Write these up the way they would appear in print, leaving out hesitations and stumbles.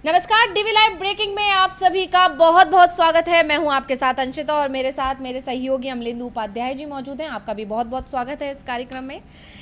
नमस्कार, DV live breaking में आप सभी का बहुत बहुत स्वागत है। मैं हूं आपके साथ अंशिता और मेरे साथ मेरे सहयोगी अमलेंदु उपाध्याय जी मौजूद हैं। आपका भी बहुत बहुत स्वागत है इस कार्यक्रम में।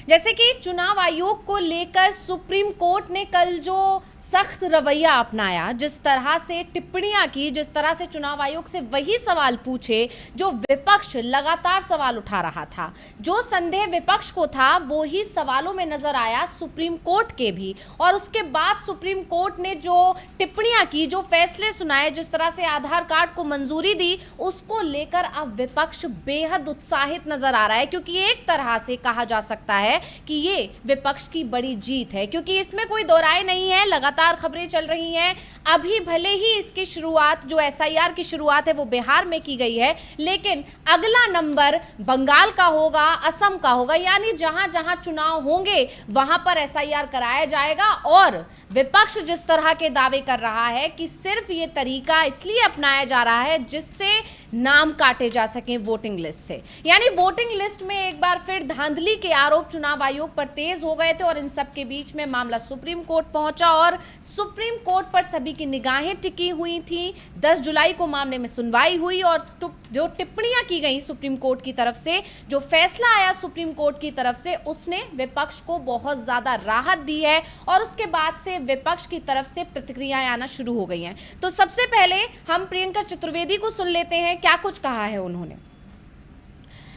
जैसे कि चुनाव आयोग को लेकर सुप्रीम कोर्ट ने कल जो सख्त रवैया अपनाया, जिस तरह से टिप्पणियां की, जिस तरह से चुनाव आयोग से वही सवाल पूछे जो विपक्ष लगातार सवाल उठा रहा था, जो संदेह विपक्ष को था वो ही सवालों में नजर आया सुप्रीम कोर्ट के भी। और उसके बाद सुप्रीम कोर्ट ने जो टिप्पणियां की, जो फैसले सुनाए, जिस तरह से आधार कार्ड को मंजूरी दी, उसको लेकर अब विपक्ष बेहद उत्साहित नजर आ रहा है। क्योंकि एक तरह से कहा जा सकता है कि ये विपक्ष की बड़ी जीत है, क्योंकि इसमें कोई दो राय नहीं है। लगातार खबरें चल रही हैं। अभी भले ही इसकी शुरुआत, जो एसआईआर की शुरुआत है, वो बिहार में की गई है, लेकिन अगला नंबर बंगाल का होगा, असम का होगा। यानी जहां जहां चुनाव होंगे वहां पर एसआईआर कराया जाएगा। और विपक्ष जिस तरह के दावे कर रहा है कि सिर्फ ये तरीका इसलिए अपनाया जा रहा है जिससे नाम काटे जा सकें वोटिंग लिस्ट से, यानी वोटिंग लिस्ट में एक बार फिर धांधली के आरोप चुनाव आयोग पर तेज हो गए थे। और इन सब के बीच में मामला सुप्रीम कोर्ट पहुंचा और सुप्रीम कोर्ट पर सभी की निगाहें टिकी हुई थी। 10 जुलाई को मामले में सुनवाई हुई और जो टिप्पणियां की गई सुप्रीम कोर्ट की तरफ से, जो फैसला आया सुप्रीम कोर्ट की तरफ से, उसने विपक्ष को बहुत ज्यादा राहत दी है। और उसके बाद से विपक्ष की तरफ से प्रतिक्रियाएं आना शुरू हो गई हैं। तो सबसे पहले हम प्रियंका चतुर्वेदी को सुन लेते हैं, क्या कुछ कहा है उन्होंने।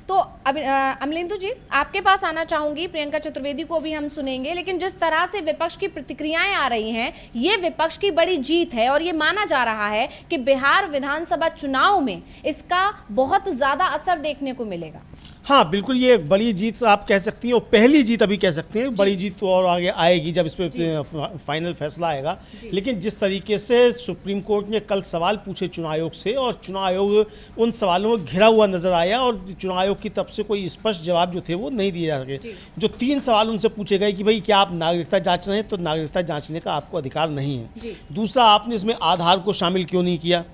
तो अब अमलेंदु जी, आपके पास आना चाहूंगी। प्रियंका चतुर्वेदी को भी हम सुनेंगे, लेकिन जिस तरह से विपक्ष की प्रतिक्रियाएं आ रही हैं, ये विपक्ष की बड़ी जीत है। और ये माना जा रहा है कि बिहार विधानसभा चुनाव में इसका बहुत ज्यादा असर देखने को मिलेगा। हाँ बिल्कुल, ये बड़ी जीत आप कह सकती हैं, और पहली जीत अभी कह सकते हैं। बड़ी जीत तो और आगे आएगी जब इस पर फाइनल फैसला आएगा। लेकिन जिस तरीके से सुप्रीम कोर्ट ने कल सवाल पूछे चुनाव आयोग से, और चुनाव आयोग उन सवालों में घिरा हुआ नजर आया, और चुनाव आयोग की तरफ से कोई स्पष्ट जवाब जो थे वो नहीं दिए जा सके। जो 3 सवाल उनसे पूछे गए कि भाई क्या आप नागरिकता जांच रहे हैं, तो नागरिकता जांचने का आपको अधिकार नहीं है। दूसरा, आपने इसमें आधार को शामिल क्यों नहीं किया।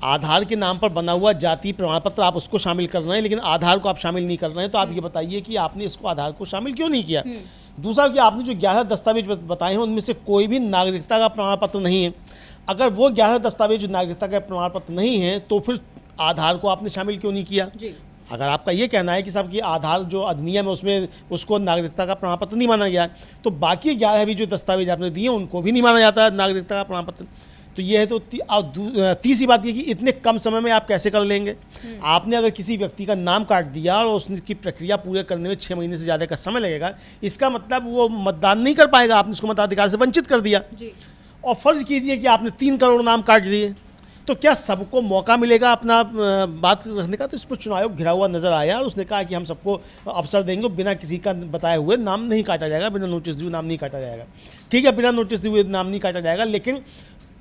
आधार के नाम पर बना हुआ जाति प्रमाण पत्र आप उसको शामिल कर रहे हैं, लेकिन आधार को आप शामिल नहीं कर रहे हैं। तो आप ये बताइए कि आपने इसको आधार को शामिल क्यों नहीं किया। दूसरा, कि आपने जो 11 दस्तावेज बताए हैं उनमें से कोई भी नागरिकता का प्रमाण पत्र नहीं है। अगर वो 11 दस्तावेज नागरिकता का प्रमाण पत्र नहीं है तो फिर आधार को आपने शामिल क्यों नहीं किया। अगर आपका ये कहना है कि साहब कि आधार जो अधिनियम है उसमें उसको नागरिकता का प्रमाण पत्र नहीं माना गया है, तो बाकी 11 भी जो दस्तावेज आपने दिए उनको भी नहीं माना जाता है नागरिकता का प्रमाण पत्र। तो ये है। तो तीसरी बात ये कि इतने कम समय में आप कैसे कर लेंगे। आपने अगर किसी व्यक्ति का नाम काट दिया और उसकी प्रक्रिया पूरे करने में 6 महीने से ज़्यादा का समय लगेगा, इसका मतलब वो मतदान नहीं कर पाएगा। आपने उसको मताधिकार से वंचित कर दिया। और फर्ज कीजिए कि आपने 3 करोड़ नाम काट दिए, तो क्या सबको मौका मिलेगा अपना बात रखने का। तो इस पर चुनाव आयोग घिरा हुआ नजर आया और उसने कहा कि हम सबको अवसर देंगे, बिना किसी का बताए हुए नाम नहीं काटा जाएगा, बिना नोटिस दिए नाम नहीं काटा जाएगा। ठीक है, बिना नोटिस दिए नाम नहीं काटा जाएगा, लेकिन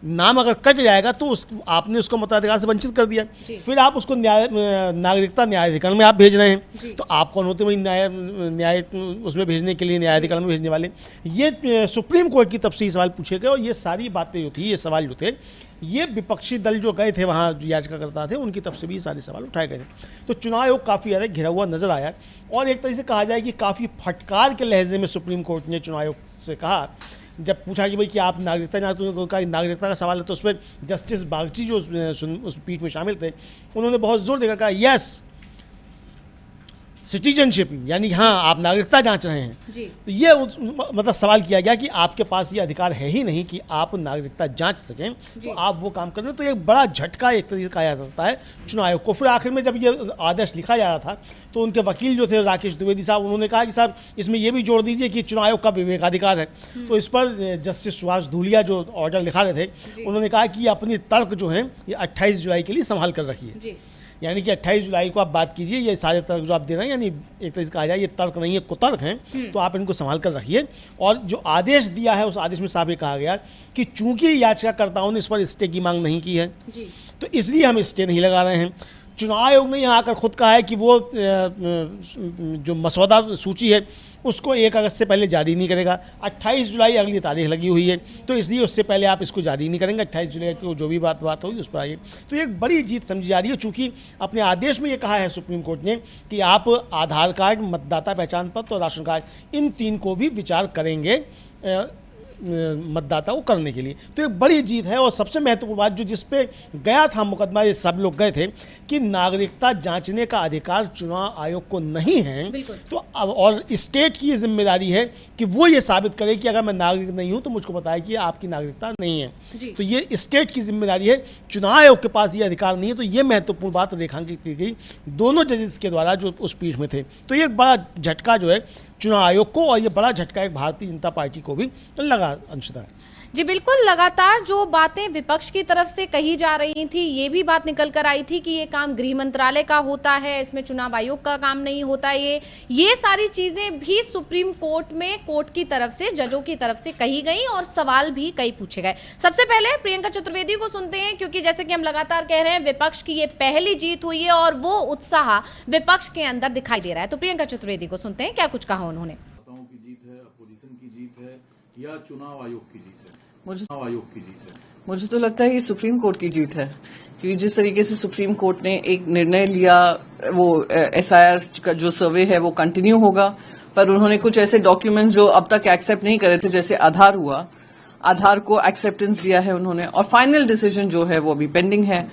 नाम अगर कट जाएगा तो आपने उसको मताधिकार से वंचित कर दिया। फिर आप उसको नागरिकता न्यायाधिकरण में आप भेज रहे हैं, तो आप कौन होते वही न्याय उसमें भेजने के लिए, न्यायाधिकरण में भेजने वाले। ये सुप्रीम कोर्ट की तरफ से सवाल पूछे गए, और ये सारी बातें जो थी, ये सवाल जो थे, ये विपक्षी दल जो गए थे वहाँ, जो याचिकाकर्ता थे, उनकी तरफ से भी सारे सवाल उठाए गए थे। तो चुनाव आयोग काफ़ी ज़्यादा घिरा हुआ नजर आया। और एक तरह से कहा जाए कि काफ़ी फटकार के लहजे में सुप्रीम कोर्ट ने चुनाव आयोग से कहा, जब पूछा कि भाई कि आप नागरिकता नागरिकता का सवाल है, तो उस पर जस्टिस बागची जो उस पीठ में शामिल थे, उन्होंने बहुत जोर देकर कहा यस सिटीजनशिप, यानी हाँ आप नागरिकता जांच रहे हैं। तो ये मतलब सवाल किया गया कि आपके पास ये अधिकार है ही नहीं कि आप नागरिकता जांच सकें, तो आप वो काम कर रहे हैं। तो एक बड़ा झटका एक तरीके का आया जाता है चुनाव आयोग को। फिर आखिर में जब ये आदेश लिखा जा रहा था, तो उनके वकील जो थे राकेश द्विवेदी साहब, उन्होंने कहा कि साहब इसमें ये भी जोड़ दीजिए कि चुनाव आयोग का विवेकाधिकार है। तो इस पर जस्टिस सुभाष धूलिया जो ऑर्डर लिखा रहे थे, उन्होंने कहा कि अपनी तर्क जो है ये 28 जुलाई के लिए संभाल कर रखिए। यानी कि 28 जुलाई को आप बात कीजिए, ये सारे तर्क जो आप दे रहे हैं, यानी एक तरह से कहा जाए ये तर्क नहीं है, कुतर्क हैं, तो आप इनको संभाल कर रखिए। और जो आदेश दिया है उस आदेश में साफ ये कहा गया कि चूंकि याचिकाकर्ताओं ने इस पर स्टे की मांग नहीं की है, तो इसलिए हम स्टे नहीं लगा रहे हैं। चुनाव आयोग ने यहाँ आकर खुद कहा है कि वो जो मसौदा सूची है उसको 1 अगस्त से पहले जारी नहीं करेगा। 28 जुलाई अगली तारीख लगी हुई है, तो इसलिए उससे पहले आप इसको जारी नहीं करेंगे। 28 जुलाई को जो भी बात होगी उस पर आइए। तो ये एक बड़ी जीत समझी जा रही है, चूँकि अपने आदेश में ये कहा है सुप्रीम कोर्ट ने कि आप आधार कार्ड, मतदाता पहचान पत्र और राशन कार्ड, इन 3 को भी विचार करेंगे मतदाता को करने के लिए। तो एक बड़ी जीत है। और सबसे महत्वपूर्ण बात जो जिस पे गया था मुकदमा, ये सब लोग गए थे कि नागरिकता जांचने का अधिकार चुनाव आयोग को नहीं है, तो अब और स्टेट की ये जिम्मेदारी है कि वो ये साबित करे कि अगर मैं नागरिक नहीं हूं तो मुझको बताया कि आपकी नागरिकता नहीं है। तो ये स्टेट की जिम्मेदारी है, चुनाव आयोग के पास ये अधिकार नहीं है। तो ये महत्वपूर्ण बात रेखांकित की गई दोनों जजेस के द्वारा जो उस पीठ में थे। तो ये एक बड़ा झटका जो है चुनाव आयोग को, और ये बड़ा झटका एक भारतीय जनता पार्टी को भी लगा। अंशुता जी बिल्कुल, लगातार जो बातें विपक्ष की तरफ से कही जा रही थी, ये भी बात निकल कर आई थी कि ये काम गृह मंत्रालय का होता है, इसमें चुनाव आयोग का काम नहीं होता। ये सारी चीजें भी सुप्रीम कोर्ट में कोर्ट की तरफ से, जजों की तरफ से कही गई और सवाल भी कई पूछे गए। सबसे पहले प्रियंका चतुर्वेदी को सुनते हैं, क्योंकि जैसे कि हम लगातार कह रहे हैं विपक्ष की ये पहली जीत हुई है और वो उत्साह विपक्ष के अंदर दिखाई दे रहा है। तो प्रियंका चतुर्वेदी को सुनते हैं, क्या कुछ कहा उन्होंने। की जीत है, अपोजिशन की जीत है या चुनाव आयोग की जीत है? चुनाव आयोग की जीत है। मुझे तो लगता है ये सुप्रीम कोर्ट की जीत है, क्योंकि जिस तरीके से सुप्रीम कोर्ट ने एक निर्णय लिया, वो एसआईआर का जो सर्वे है वो कंटिन्यू होगा, पर उन्होंने कुछ ऐसे डॉक्यूमेंट्स जो अब तक एक्सेप्ट नहीं करे थे, जैसे आधार हुआ, आधार को एक्सेप्टेंस दिया है उन्होंने, और फाइनल डिसीजन जो है वो अभी पेंडिंग है।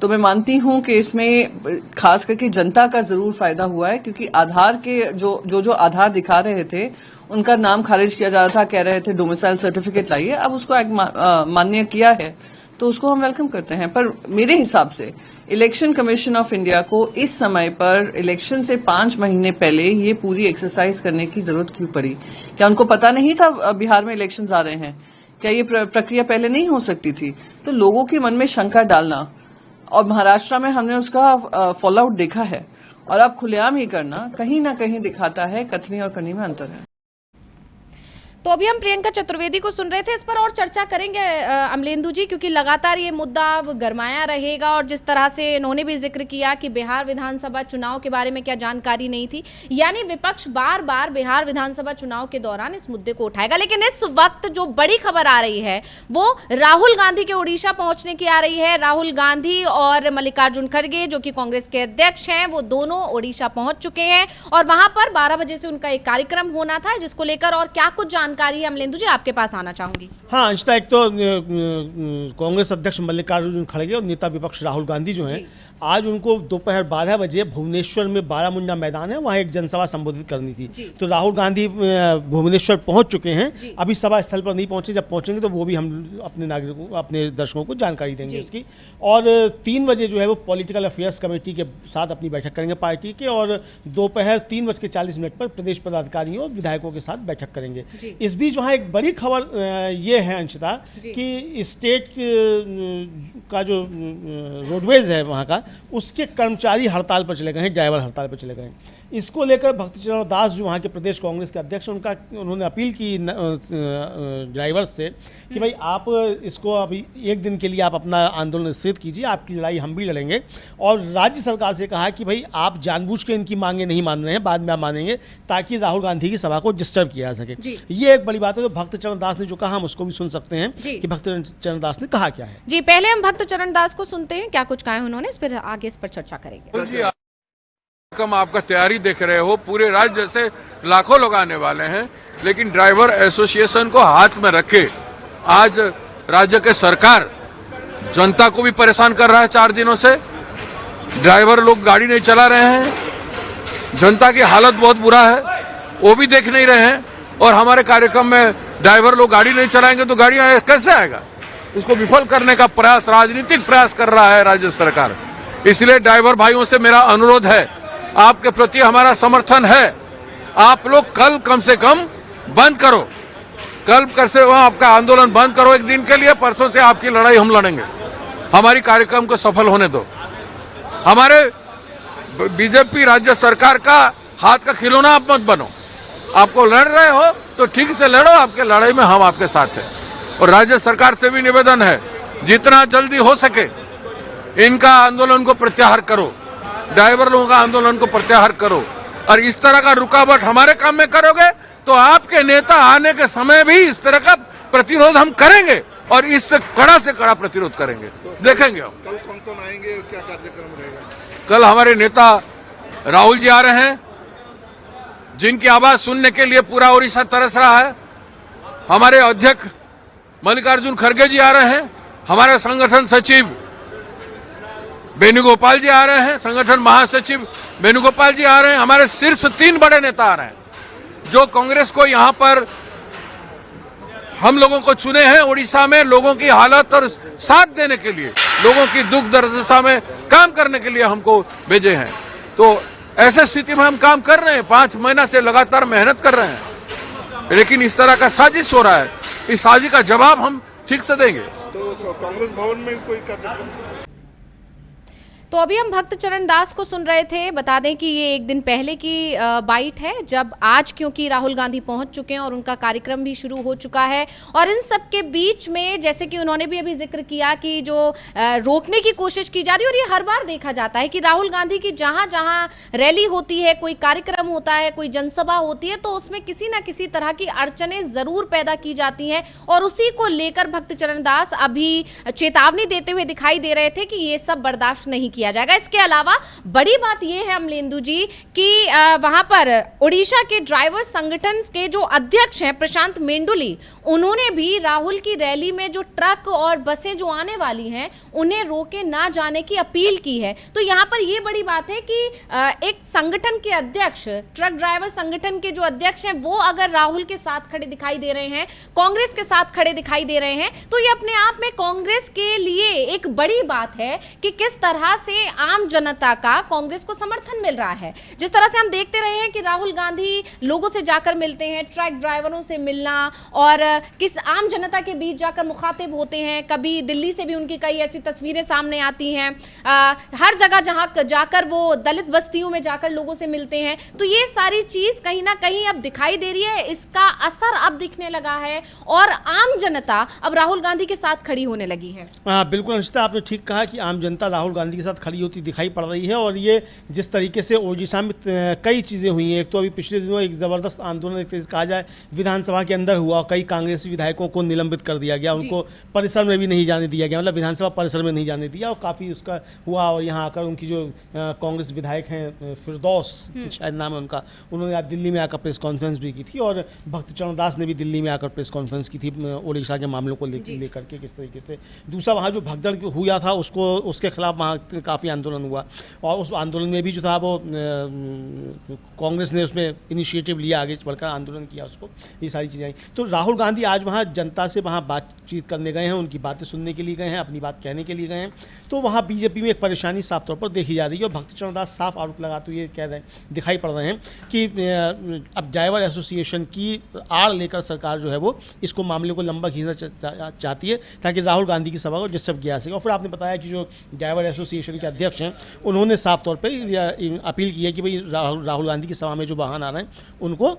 तो मैं मानती हूं कि इसमें खास करके जनता का जरूर फायदा हुआ है, क्योंकि आधार के जो आधार दिखा रहे थे उनका नाम खारिज किया जा रहा था, कह रहे थे डोमिसाइल सर्टिफिकेट लाइए, अब उसको मान्य किया है तो उसको हम वेलकम करते हैं। पर मेरे हिसाब से इलेक्शन कमीशन ऑफ इंडिया को इस समय पर इलेक्शन से 5 महीने पहले ये पूरी एक्सरसाइज करने की जरूरत क्यों पड़ी? क्या उनको पता नहीं था बिहार में इलेक्शंस आ रहे हैं? क्या ये प्रक्रिया पहले नहीं हो सकती थी? तो लोगों के मन में शंका डालना, और महाराष्ट्र में हमने उसका फॉलो आउट देखा है, और अब खुलेआम ही करना कहीं ना कहीं दिखाता है कथनी और करनी में अंतर है। तो अभी हम प्रियंका चतुर्वेदी को सुन रहे थे, इस पर और चर्चा करेंगे अमलेंदु जी, क्योंकि लगातार ये मुद्दा अब गरमाया रहेगा। और जिस तरह से इन्होंने भी जिक्र किया कि बिहार विधानसभा चुनाव के बारे में क्या जानकारी नहीं थी, यानी विपक्ष बार बार बिहार विधानसभा चुनाव के दौरान इस मुद्दे को उठाएगा। लेकिन इस वक्त जो बड़ी खबर आ रही है वो राहुल गांधी के उड़ीसा पहुंचने की आ रही है। राहुल गांधी और मल्लिकार्जुन खड़गे, जो कि कांग्रेस के अध्यक्ष हैं, वो दोनों उड़ीसा पहुंच चुके हैं और वहां पर 12 बजे से उनका एक कार्यक्रम होना था, जिसको लेकर और क्या कुछ जानकारी अमलेंदु जी आपके पास आना चाहूंगी। हाँ अंशिता, एक तो कांग्रेस अध्यक्ष मल्लिकार्जुन खड़गे और नेता विपक्ष राहुल गांधी जो हैं, आज उनको दोपहर 12 बजे भुवनेश्वर में बारामुंडा मैदान है, वहाँ एक जनसभा संबोधित करनी थी। तो राहुल गांधी भुवनेश्वर पहुंच चुके हैं, अभी सभा स्थल पर नहीं पहुंचे। जब पहुंचेंगे तो वो भी हम अपने नागरिकों, अपने दर्शकों को जानकारी देंगे उसकी। और 3 बजे जो है वो पॉलिटिकल अफेयर्स कमेटी के साथ अपनी बैठक करेंगे पार्टी के, और दोपहर 3:40 पर प्रदेश पदाधिकारियों और विधायकों के साथ बैठक करेंगे। इस बीच वहाँ एक बड़ी खबर ये है अंशिता कि स्टेट का जो रोडवेज है वहाँ का, उसके कर्मचारी हड़ताल पर चले गए हैं, ड्राइवर हड़ताल पर चले गए हैं। इसको लेकर भक्तचरण दास जो वहाँ के प्रदेश कांग्रेस के अध्यक्ष, उन्होंने अपील की ड्राइवर से कि भाई आप इसको अभी एक दिन के लिए आप अपना आंदोलन स्थिर कीजिए, आपकी लड़ाई हम भी लड़ेंगे। और राज्य सरकार से कहा कि भाई आप जानबूझ के इनकी मांगे नहीं मान रहे हैं, बाद में आप मानेंगे, ताकि राहुल गांधी की सभा को डिस्टर्ब किया जा सके। ये एक बड़ी बात है। तो भक्तचरण दास ने जो कहा हम उसको भी सुन सकते हैं कि भक्तचरण दास ने कहा क्या है। जी पहले हम भक्तचरण दास को सुनते हैं, क्या कुछ कहा उन्होंने, इस पर आगे इस पर चर्चा करेंगे। कम आपका तैयारी देख रहे हो, पूरे राज्य से लाखों लोग आने वाले हैं, लेकिन ड्राइवर एसोसिएशन को हाथ में रखे आज राज्य के सरकार जनता को भी परेशान कर रहा है। 4 दिनों से ड्राइवर लोग गाड़ी नहीं चला रहे हैं, जनता की हालत बहुत बुरा है, वो भी देख नहीं रहे हैं। और हमारे कार्यक्रम में ड्राइवर लोग गाड़ी नहीं चलाएंगे तो गाड़ी कैसे आएगा? इसको विफल करने का प्रयास, राजनीतिक प्रयास कर रहा है राज्य सरकार। इसलिए ड्राइवर भाइयों से मेरा अनुरोध है, आपके प्रति हमारा समर्थन है। आप लोग कल कम से कम बंद करो, कल से आपका आंदोलन बंद करो एक दिन के लिए। परसों से आपकी लड़ाई हम लड़ेंगे। हमारी कार्यक्रम को सफल होने दो। हमारे बीजेपी राज्य सरकार का हाथ का खिलौना आप मत बनो। आपको लड़ रहे हो तो ठीक से लड़ो, आपके लड़ाई में हम आपके साथ हैं। और राज्य सरकार से भी निवेदन है, जितना जल्दी हो सके इनका आंदोलन को प्रत्याहार करो, ड्राइवर लोगों का आंदोलन को प्रत्याहार करो। और इस तरह का रुकावट हमारे काम में करोगे तो आपके नेता आने के समय भी इस तरह का प्रतिरोध हम करेंगे, और इससे कड़ा से कड़ा प्रतिरोध करेंगे। देखेंगे हम कल कौन आएंगे, क्या कार्यक्रम रहेगा? कल हमारे नेता राहुल जी आ रहे हैं, जिनकी आवाज सुनने के लिए पूरा उड़ीसा तरस रहा है। हमारे अध्यक्ष मल्लिकार्जुन खड़गे जी आ रहे हैं, हमारे संगठन सचिव वेणुगोपाल जी आ रहे हैं, संगठन महासचिव वेणुगोपाल जी आ रहे हैं, हमारे शीर्ष 3 बड़े नेता आ रहे हैं जो कांग्रेस को यहां पर हम लोगों को चुने हैं उड़ीसा में लोगों की हालत और साथ देने के लिए, लोगों की दुख दर्द में काम करने के लिए हमको भेजे हैं। तो ऐसे स्थिति में हम काम कर रहे हैं, 5 महीना से लगातार मेहनत कर रहे हैं, लेकिन इस तरह का साजिश हो रहा है। इस साजिश का जवाब हम ठीक से देंगे। तो कांग्रेस भवन में कोई कार्यक्रम? तो अभी हम भक्त चरण दास को सुन रहे थे। बता दें कि ये एक दिन पहले की बाइट है, जब आज क्योंकि राहुल गांधी पहुंच चुके हैं और उनका कार्यक्रम भी शुरू हो चुका है। और इन सब के बीच में जैसे कि उन्होंने भी अभी जिक्र किया कि जो रोकने की कोशिश की जा रही है, और ये हर बार देखा जाता है कि राहुल गांधी की जहां जहां रैली होती है, कोई कार्यक्रम होता है, कोई जनसभा होती है, तो उसमें किसी ना किसी तरह की अड़चनें जरूर पैदा की जाती हैं। और उसी को लेकर भक्त चरण दास अभी चेतावनी देते हुए दिखाई दे रहे थे कि ये सब बर्दाश्त नहीं किया जाएगा। इसके अलावा बड़ी बात यह है अमलेंदु जी कि वहां पर ओडिशा के ड्राइवर संगठन के जो अध्यक्ष हैं प्रशांत मेंडुली, उन्होंने भी राहुल की रैली में जो ट्रक और बसें जो आने वाली हैं उन्हें रोके ना जाने की अपील की है। तो यहां पर यह बड़ी बात है कि एक संगठन के अध्यक्ष, ट्रक ड्राइवर संगठन के जो अध्यक्ष हैं, वो अगर राहुल के साथ खड़े दिखाई दे रहे हैं, कांग्रेस के साथ खड़े दिखाई दे रहे हैं, तो ये अपने आप में कांग्रेस के लिए एक बड़ी बात है कि किस तरह से आम जनता का कांग्रेस को समर्थन मिल रहा है। जिस तरह से हम देखते रहे हैं कि राहुल गांधी लोगों से जाकर मिलते हैं, ट्रक ड्राइवरों से मिलना और किस आम जनता के बीच जाकर मुखातिब होते हैं। कभी दिल्ली से भी उनकी कई ऐसी तस्वीरें सामने आती हैं, हर जगह जहां जाकर वो दलित बस्तियों में जाकर लोगों से मिलते हैं। तो ये सारी चीज कहीं ना कहीं अब दिखाई दे रही है, इसका असर अब दिखने लगा है और आम जनता अब राहुल गांधी के साथ खड़ी होने लगी है। बिल्कुल अंशिता, आपने ठीक कहा कि आम जनता राहुल गांधी के साथ खड़ी होती दिखाई पड़ रही है। और ये जिस तरीके से ओडिशा में कई चीज़ें हुई हैं, एक तो अभी पिछले दिनों एक ज़बरदस्त आंदोलन एक कहा जाए विधानसभा के अंदर हुआ, कई कांग्रेसी विधायकों को निलंबित कर दिया गया, उनको परिसर में भी नहीं जाने दिया गया, मतलब विधानसभा परिसर में नहीं जाने दिया, और काफ़ी उसका हुआ। और यहाँ आकर उनकी जो कांग्रेस विधायक हैं फिरदौस शायद नाम है उनका, उन्होंने आज दिल्ली में आकर प्रेस कॉन्फ्रेंस भी की थी, और भक्त चरण दास ने भी दिल्ली में आकर प्रेस कॉन्फ्रेंस की थी ओडिशा के मामलों को लेकर के किस तरीके से। दूसरा वहाँ जो भगदड़ हुआ था उसके खिलाफ वहाँ काफ़ी आंदोलन हुआ, और उस आंदोलन में भी जो था वो कांग्रेस ने उसमें इनिशिएटिव लिया, आगे बढ़कर आंदोलन किया उसको, ये सारी चीज़ें आई। तो राहुल गांधी आज वहाँ जनता से वहाँ बातचीत करने गए हैं, उनकी बातें सुनने के लिए गए हैं, अपनी बात कहने के लिए गए हैं। तो वहाँ बीजेपी में एक परेशानी साफ तौर पर देखी जा रही है, और भक्त चरण दास साफ आरोप लगाते हुए कह रहे हैं, दिखाई पड़ रहे हैं कि अब ड्राइवर एसोसिएशन की आड़ लेकर सरकार जो है वो इसको मामले को लंबा खींचना चाहती है, ताकि राहुल गांधी की सभा को डिस्टर्ब किया जा सके। और फिर आपने बताया कि जो ड्राइवर एसोसिएशन के अध्यक्ष हैं उन्होंने साफ तौर पे अपील की है कि भाई राहुल गांधी की सभा में जो वाहन आ रहे हैं उनको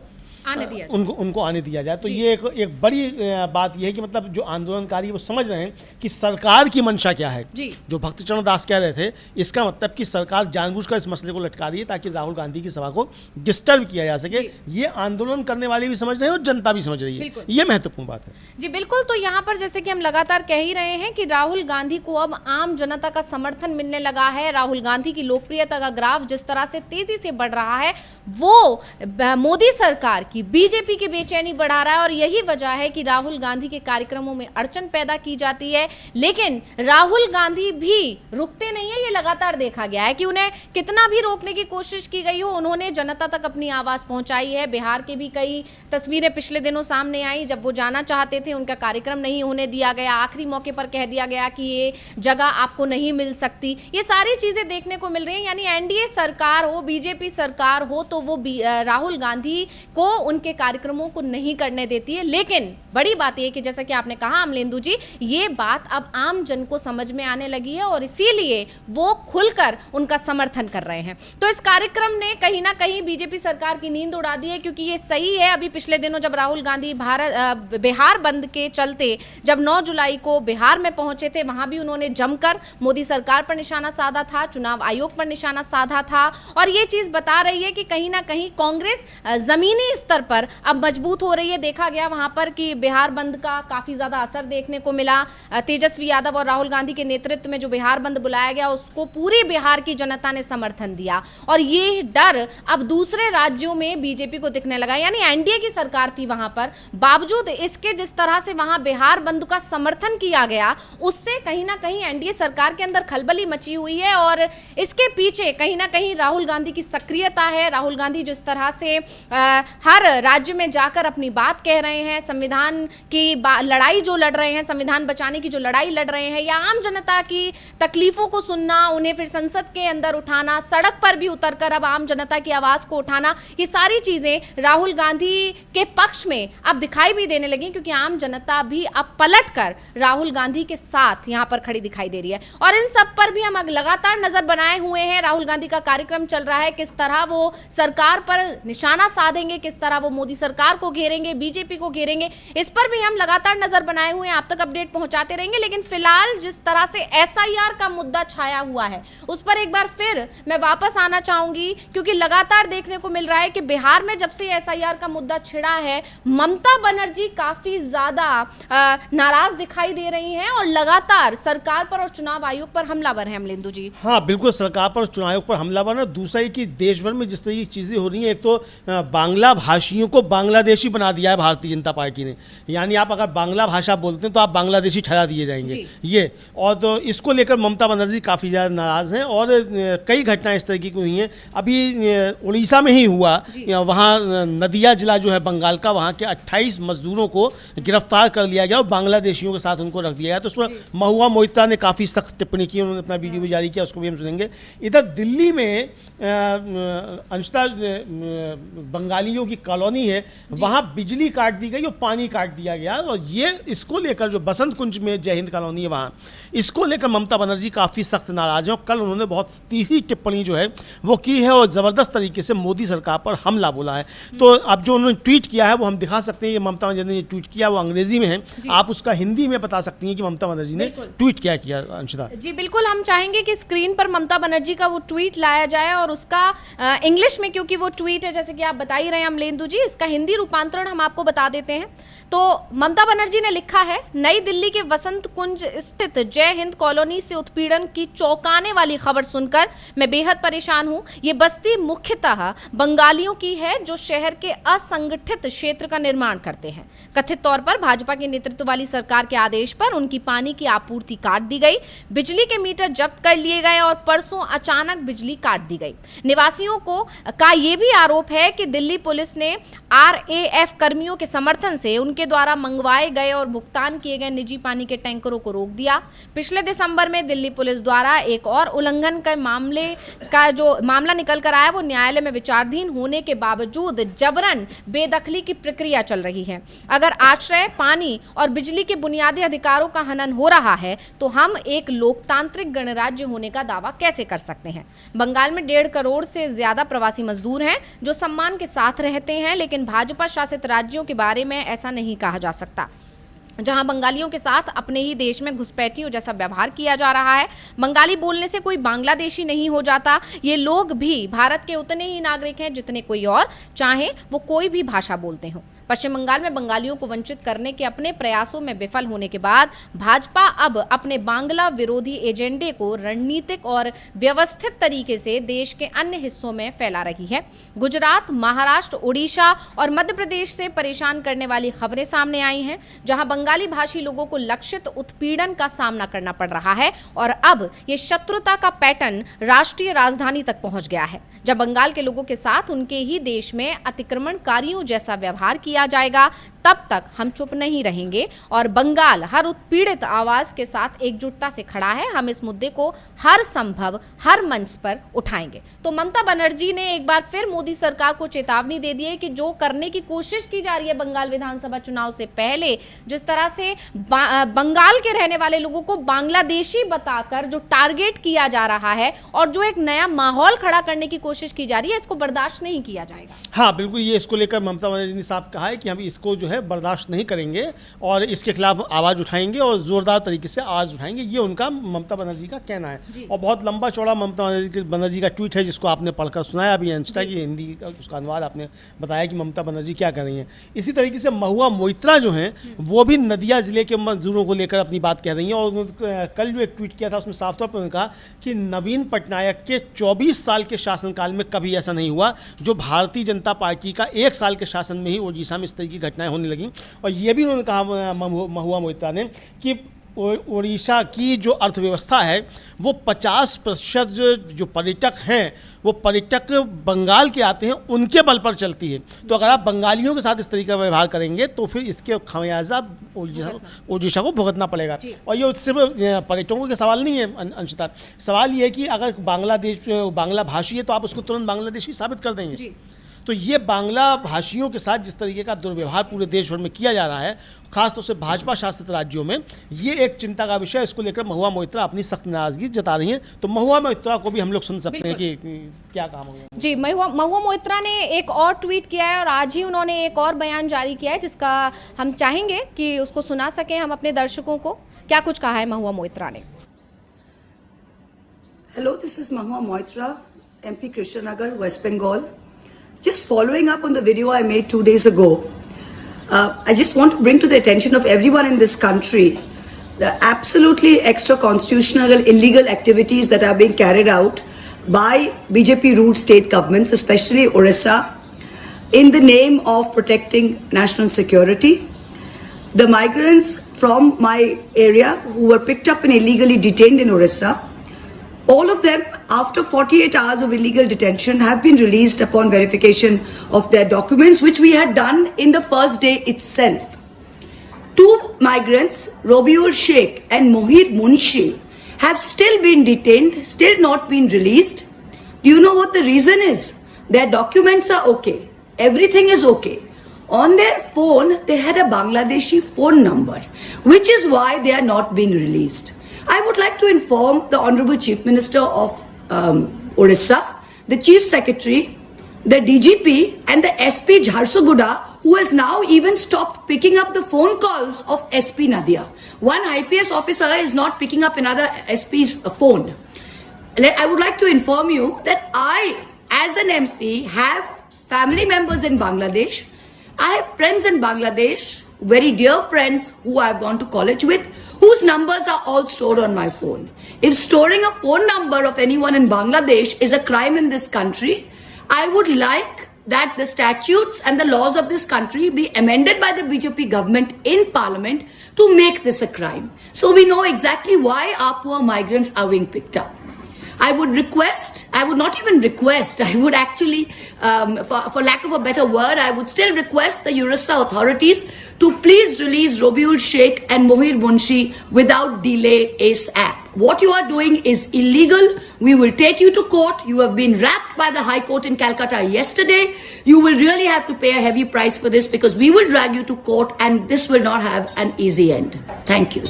आने दिया जाए। तो ये एक बड़ी बात यह है कि मतलब जो आंदोलनकारी वो समझ रहे हैं कि सरकार की मंशा क्या है। जो भक्त चरण दास कह रहे थे, इसका मतलब कि सरकार जानबूझकर इस मसले को लटका रही है ताकि राहुल गांधी की सभा को डिस्टर्ब किया जा सके। ये आंदोलन करने वाले भी समझ रहे हैं और जनता भी समझ रही है, ये महत्वपूर्ण बात है। जी बिल्कुल। तो यहाँ पर जैसे कि हम लगातार कह ही रहे हैं कि राहुल गांधी को अब आम जनता का समर्थन मिलने लगा है। राहुल गांधी की लोकप्रियता का ग्राफ जिस तरह से तेजी से बढ़ रहा है, वो मोदी सरकार की बीजेपी की बेचैनी बढ़ा रहा है, और यही वजह है कि राहुल गांधी के कार्यक्रमों में अड़चन पैदा की जाती है। लेकिन राहुल गांधी भी रुकते नहीं है, ये लगातार देखा गया है कि उन्हें कितना भी रोकने की कोशिश की गई हो, उन्होंने जनता तक अपनी आवाज पहुंचाई है। बिहार के भी कई तस्वीरें पिछले दिनों सामने आई, जब वो जाना चाहते थे उनका कार्यक्रम नहीं होने दिया गया, आखिरी मौके पर कह दिया गया कि ये जगह आपको नहीं मिल सकती। ये सारी चीजें देखने को मिल रही हैं। यानी एनडीए सरकार हो, बीजेपी सरकार हो, तो वो राहुल गांधी को उनके कार्यक्रमों को नहीं करने देती है। लेकिन बड़ी बात यह कि जैसा कि आपने कहा अमलेंदु जी, ये बात अब आम जन को समझ में आने लगी है, और इसीलिए वो खुलकर उनका समर्थन कर रहे हैं। तो इस कार्यक्रम ने कहीं ना कहीं बीजेपी सरकार की नींद उड़ा दी है, क्योंकि ये सही है। अभी पिछले दिनों जब राहुल गांधी बिहार बंद के चलते जब 9 जुलाई को बिहार में पहुंचे थे, वहां भी उन्होंने जमकर मोदी सरकार पर निशाना साधा था, चुनाव आयोग पर निशाना साधा था। और ये चीज बता रही है कि कहीं ना कहीं कांग्रेस जमीनी स्तर पर अब मजबूत हो रही है। देखा गया वहां पर कि बिहार बंद का काफी ज्यादा असर देखने को मिला। तेजस्वी यादव और राहुल गांधी के नेतृत्व में जो बिहार बंद बुलाया गया उसको पूरी बिहार की जनता ने समर्थन दिया और ये डर अब दूसरे राज्यों में बीजेपी को दिखने लगा। यानी एनडीए की सरकार थी वहां पर, बावजूद इसके जिस तरह से वहां बिहार बंद का समर्थन किया गया उससे कहीं ना कहीं एनडीए सरकार के अंदर खलबली मची हुई है और इसके पीछे कहीं ना कहीं राहुल गांधी की सक्रियता है। राहुल गांधी जिस तरह से हर राज्य में जाकर अपनी बात कह रहे हैं, संविधान की लड़ाई जो लड़ रहे हैं, संविधान बचाने की जो लड़ाई लड़ रहे हैं या आम जनता की तकलीफों को सुनना, उन्हें फिर संसद के अंदर उठाना, सड़क पर भी उतरकर अब आम जनता की आवाज को उठाना, ये सारी चीजें राहुल गांधी के पक्ष में अब दिखाई भी देने लगी क्योंकि आम जनता भी अब पलटकर राहुल गांधी के साथ यहां पर खड़ी दिखाई दे रही है। और इन सब पर भी हम लगातार नजर बनाए हुए हैं। राहुल गांधी का कार्यक्रम चल रहा है, किस तरह वो सरकार पर निशाना साधेंगे, किस तरह वो मोदी सरकार को घेरेंगे, बीजेपी को घेरेंगे, इस पर भी हम लगातार नजर बनाए हुए हैं। आप तक अपडेट पहुंचाते रहेंगे। लेकिन फिलहाल जिस तरह से एसआईआर का मुद्दा छाया हुआ है उस पर एक बार फिर मैं वापस आना चाहूंगी क्योंकि लगातार देखने को मिल रहा है कि बिहार में जब से एसआईआर का मुद्दा छिड़ा है ममता बनर्जी काफी ज्यादा नाराज दिखाई दे रही हैं और लगातार सरकार पर और चुनाव आयोग पर हमलावर हैं। अमलेंदु जी, हाँ बिल्कुल, सरकार पर चुनाव आयोग पर हमलावर है। दूसरा ये कि देश भर में जिस तरह की चीज़ें हो रही हैं, एक तो बांग्ला भाषियों को बांग्लादेशी बना दिया है भारतीय जनता पार्टी ने। यानी आप अगर बांग्ला भाषा बोलते हैं तो आप बांग्लादेशी ठहरा दिए जाएंगे ये, और तो इसको लेकर ममता बनर्जी काफ़ी ज़्यादा नाराज़ हैं और कई घटनाएं इस तरीके की हुई हैं। अभी उड़ीसा में ही हुआ, वहाँ नदिया जिला जो है बंगाल का, वहाँ के 28 मजदूरों को गिरफ्तार कर लिया गया और बांग्लादेशियों के साथ उनको रख दिया गया। तो उस पर महुआ मोहित्रा ने काफ़ी सख्त टिप्पणी की, उन्होंने अपना वीडियो भी जारी किया, उसको भी हम सुनेंगे। इधर दिल्ली में अंशतः बंगालियों की कॉलोनी है, वहाँ बिजली काट दी गई और पानी काट दिया गया और ये इसको लेकर जो बसंत कुंज में जय हिंद कॉलोनी है वहाँ, इसको लेकर ममता बनर्जी काफ़ी सख्त नाराज हैं और कल उन्होंने बहुत तीखी टिप्पणी जो है वो की है और ज़बरदस्त तरीके से मोदी सरकार पर हमला बोला है। तो अब जो उन्होंने ट्वीट किया है वो हम दिखा सकते हैं। ये ममता बनर्जी ने ट्वीट किया, वो अंग्रेजी में है, आप उसका हिंदी में बता सकती हैं कि ममता बनर्जी ने ट्वीट क्या किया। अंशिता जी बिल्कुल, हम चाहेंगे कि स्क्रीन पर ममता बनर्जी का वो ट्वीट लाया जाए और उसका इंग्लिश में, क्योंकि वो ट्वीट है जैसे कि आप बता ही रहे हैं अमलेंदु जी, इसका हिंदी रूपांतरण हम आपको बता देते हैं। तो ममता बनर्जी ने लिखा है, नई दिल्ली के वसंत कुंज स्थित जय हिंद कॉलोनी से उत्पीड़न की चौंकाने वाली खबर सुनकर मैं बेहद परेशान हूं। ये बस्ती मुख्यतः बंगालियों की है जो शहर के असंगठित क्षेत्र का निर्माण करते हैं। कथित तौर पर भाजपा के नेतृत्व वाली सरकार के आदेश पर उनकी पानी की आपूर्ति काट दी गई, बिजली के मीटर जब्त कर लिए गए और परसों अचानक बिजली काट दी गई। निवासियों का ये भी आरोप है कि दिल्ली पुलिस ने आरएएफ कर्मियों के समर्थन से उनके द्वारा मंगवाए गए और भुगतान किए गए निजी पानी के टैंकरों को रोक दिया। पिछले दिसंबर में दिल्ली पुलिस द्वारा एक और उल्लंघन के मामले का जो मामला निकल कर आया वो न्यायालय में विचाराधीन होने के बावजूद जबरन बेदखली की प्रक्रिया चल रही है। अगर आश्रय, पानी और बिजली के बुनियादी अधिकारों का हनन हो रहा है तो हम एक लोकतांत्रिक गणराज्य होने का दावा कैसे कर सकते हैं? बंगाल में 1.5 करोड़ से ज्यादा प्रवासी मजदूर हैं जो सम्मान के साथ रहते हैं, लेकिन भाजपा शासित राज्यों के बारे में ऐसा नहीं कहा जा सकता, जहां बंगालियों के साथ अपने ही देश में घुसपैठियों जैसा व्यवहार किया जा रहा है। बंगाली बोलने से कोई बांग्लादेशी नहीं हो जाता। ये लोग भी भारत के उतने ही नागरिक हैं जितने कोई और, चाहे वो कोई भी भाषा बोलते हों। पश्चिम बंगाल में बंगालियों को वंचित करने के अपने प्रयासों में विफल होने के बाद भाजपा अब अपने बांग्ला विरोधी एजेंडे को रणनीतिक और व्यवस्थित तरीके से देश के अन्य हिस्सों में फैला रही है। गुजरात, महाराष्ट्र, उड़ीसा और मध्य प्रदेश से परेशान करने वाली खबरें सामने आई हैं, जहां बंगाली भाषी लोगों को लक्षित उत्पीड़न का सामना करना पड़ रहा है और अब ये शत्रुता का पैटर्न राष्ट्रीय राजधानी तक पहुंच गया है। जब बंगाल के लोगों के साथ उनके ही देश में अतिक्रमणकारियों जैसा व्यवहार किया जाएगा तब तक हम चुप नहीं रहेंगे और बंगाल हर उत्पीड़ित आवाज के साथ एकजुटता से खड़ा है। हम इस मुद्दे को हर संभव हर मंच पर उठाएंगे। तो ममता बनर्जी ने एक बार फिर मोदी सरकार को चेतावनी दे दी है कि जो करने की कोशिश की जा रही है बंगाल विधानसभा चुनाव से पहले, जिस तरह से बंगाल के रहने वाले लोगों को बांग्लादेशी बताकर जो टारगेट किया जा रहा है और जो एक नया माहौल खड़ा करने की कोशिश की जा रही है, इसको बर्दाश्त नहीं किया जाएगा। हाँ बिल्कुल, ये इसको लेकर ममता बनर्जी ने साफ कहा है कि हम इसको जो है बर्दाश्त नहीं करेंगे और इसके खिलाफ आवाज़ उठाएंगे और ज़ोरदार तरीके से आवाज़ उठाएंगे, ये उनका ममता बनर्जी का कहना है। और बहुत लंबा चौड़ा ममता बनर्जी का ट्वीट है जिसको आपने पढ़कर सुनाया अभी अंशिता की, हिंदी का उसका अनुवाद आपने बताया कि ममता बनर्जी क्या कर रही हैं। इसी तरीके से महुआ मोइत्रा जो हैं वो भी नदिया ज़िले के मजदूरों को लेकर अपनी बात कह रही हैं और कल जो एक ट्वीट किया था उसमें साफ तौर पर उन्होंने कहा कि नवीन पटनायक के 24 साल के शासनकाल में कभी ऐसा नहीं हुआ जो भारतीय जनता पार्टी का 1 साल के शासन में ही ओडिशा में इस तरह की घटनाएं होने लगीं। और ये भी उन्होंने कहा महुआ मोइत्रा ने कि ओडिशा की जो अर्थव्यवस्था है वो 50% जो पर्यटक हैं वो पर्यटक बंगाल के आते हैं उनके बल पर चलती है। तो अगर आप बंगालियों के साथ इस तरीके का व्यवहार करेंगे तो फिर इसके खमियाजा ओडिशा को भुगतना पड़ेगा। और ये सिर्फ पर्यटकों का सवाल नहीं है अंशिता, सवाल ये है कि अगर बांग्ला भाषी है तो आप उसको तुरंत बांग्लादेशी साबित कर देंगे। तो ये बांग्ला भाषियों के साथ जिस तरीके का दुर्व्यवहार पूरे देश भर में किया जा रहा है, खासतौर से भाजपा शासित राज्यों में, ये एक चिंता का विषय है। इसको लेकर महुआ मोइत्रा अपनी सख्त नाराजगी जता रही हैं। तो महुआ मोइत्रा को भी हम लोग सुन सकते हैं कि क्या काम हो गया। जी, महुआ मोइत्रा ने एक और ट्वीट किया है और आज ही उन्होंने एक और बयान जारी किया है जिसका हम चाहेंगे कि उसको सुना सकें हम अपने दर्शकों को। क्या कुछ कहा है महुआ मोइत्रा ने? Hello, this is Mahua Moitra, MP Krishnanagar, West Bengal. Just following up on the video I made 2 days ago, I just want to bring to the attention of everyone in this country the absolutely extra-constitutional illegal activities that are being carried out by BJP-ruled state governments, especially Orissa, in the name of protecting national security. The migrants from my area who were picked up and illegally detained in Orissa, all of them, after 48 hours of illegal detention, have been released upon verification of their documents, which we had done in the first day itself. 2 migrants, Robiul Sheikh and Mohir Munshi, have still been detained, still not been released. Do you know what the reason is? Their documents are okay. Everything is okay. On their phone, they had a Bangladeshi phone number, which is why they are not being released. I would like to inform the Honorable Chief Minister of Orissa, the Chief Secretary, the DGP and the SP Jharsuguda, who has now even stopped picking up the phone calls of SP Nadia. One IPS officer is not picking up another SP's phone. I would like to inform you that I, as an MP, have family members in Bangladesh. I have friends in Bangladesh, very dear friends who I have gone to college with, whose numbers are all stored on my phone. If storing a phone number of anyone in Bangladesh is a crime in this country, I would like that the statutes and the laws of this country be amended by the BJP government in parliament to make this a crime. So we know exactly why our poor migrants are being picked up. I would not even request, I would actually, for lack of a better word, I would still request the Orissa authorities to please release Robiul Sheikh and Mohir Munshi without delay ASAP. What you are doing is illegal. We will take you to court. You have been wrapped by the High Court in Calcutta yesterday. You will really have to pay a heavy price for this because we will drag you to court and this will not have an easy end. Thank you.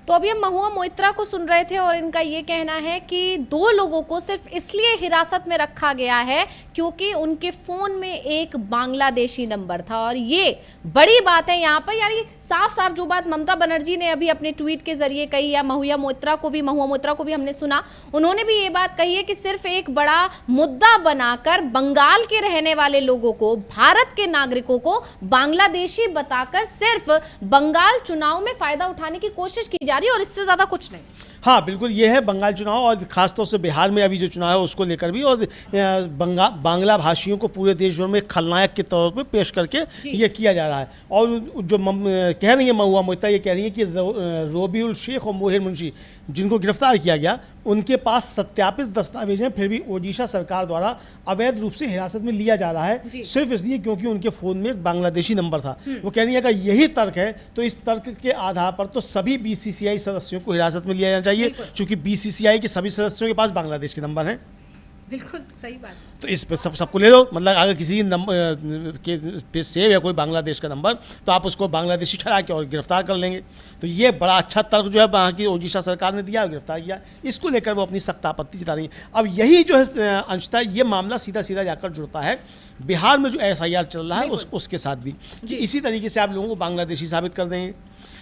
तो अभी हम महुआ मोइत्रा को सुन रहे थे और इनका ये कहना है कि 2 लोगों को सिर्फ इसलिए हिरासत में रखा गया है क्योंकि उनके फ़ोन में एक बांग्लादेशी नंबर था। और ये बड़ी बात है यहाँ पर, यानी साफ साफ जो बात ममता बनर्जी ने अभी अपने ट्वीट के जरिए कही या महुआ मोइत्रा को भी हमने सुना, उन्होंने भी ये बात कही है कि सिर्फ एक बड़ा मुद्दा बनाकर बंगाल के रहने वाले लोगों को, भारत के नागरिकों को बांग्लादेशी बताकर सिर्फ बंगाल चुनाव में फ़ायदा उठाने की कोशिश की जा रही है और इससे ज़्यादा कुछ नहीं। हाँ बिल्कुल, ये है बंगाल चुनाव और ख़ासतौर से बिहार में अभी जो चुनाव है उसको लेकर भी, और बांग्ला भाषियों को पूरे देश भर में खलनायक के तौर पे पेश करके ये किया जा रहा है। और जो कह रही है महुआ मोइत्रा, ये कह रही है कि रोबिउल शेख और मोहिर मुंशी जिनको गिरफ्तार किया गया उनके पास सत्यापित दस्तावेज हैं, फिर भी ओडिशा सरकार द्वारा अवैध रूप से हिरासत में लिया जा रहा है सिर्फ इसलिए क्योंकि उनके फ़ोन में एक बांग्लादेशी नंबर था। वो कह रही है अगर यही तर्क है तो इस तर्क के आधार पर तो सभी BCCI सदस्यों को हिरासत में लिया जाना चाहिए, क्योंकि BCCI के सभी सदस्यों के पास बांग्लादेश के नंबर हैं। बिल्कुल सही बात। तो इस पे सबको ले लो, मतलब अगर किसी नंबर के पे सेव है कोई बांग्लादेश का नंबर, तो आप उसको बांग्लादेशी ठहरा के और गिरफ्तार कर लेंगे। तो ये बड़ा अच्छा तर्क जो है वहाँ की ओडिशा सरकार ने दिया, गिरफ्तार किया, इसको लेकर वो अपनी सख्त आपत्ति जता रही है। अब यही जो है अंशतः ये मामला सीधा सीधा जाकर जुड़ता है बिहार में जो SIR चल रहा है उसके साथ भी। इसी तरीके से आप लोगों को बांग्लादेशी साबित कर देंगे,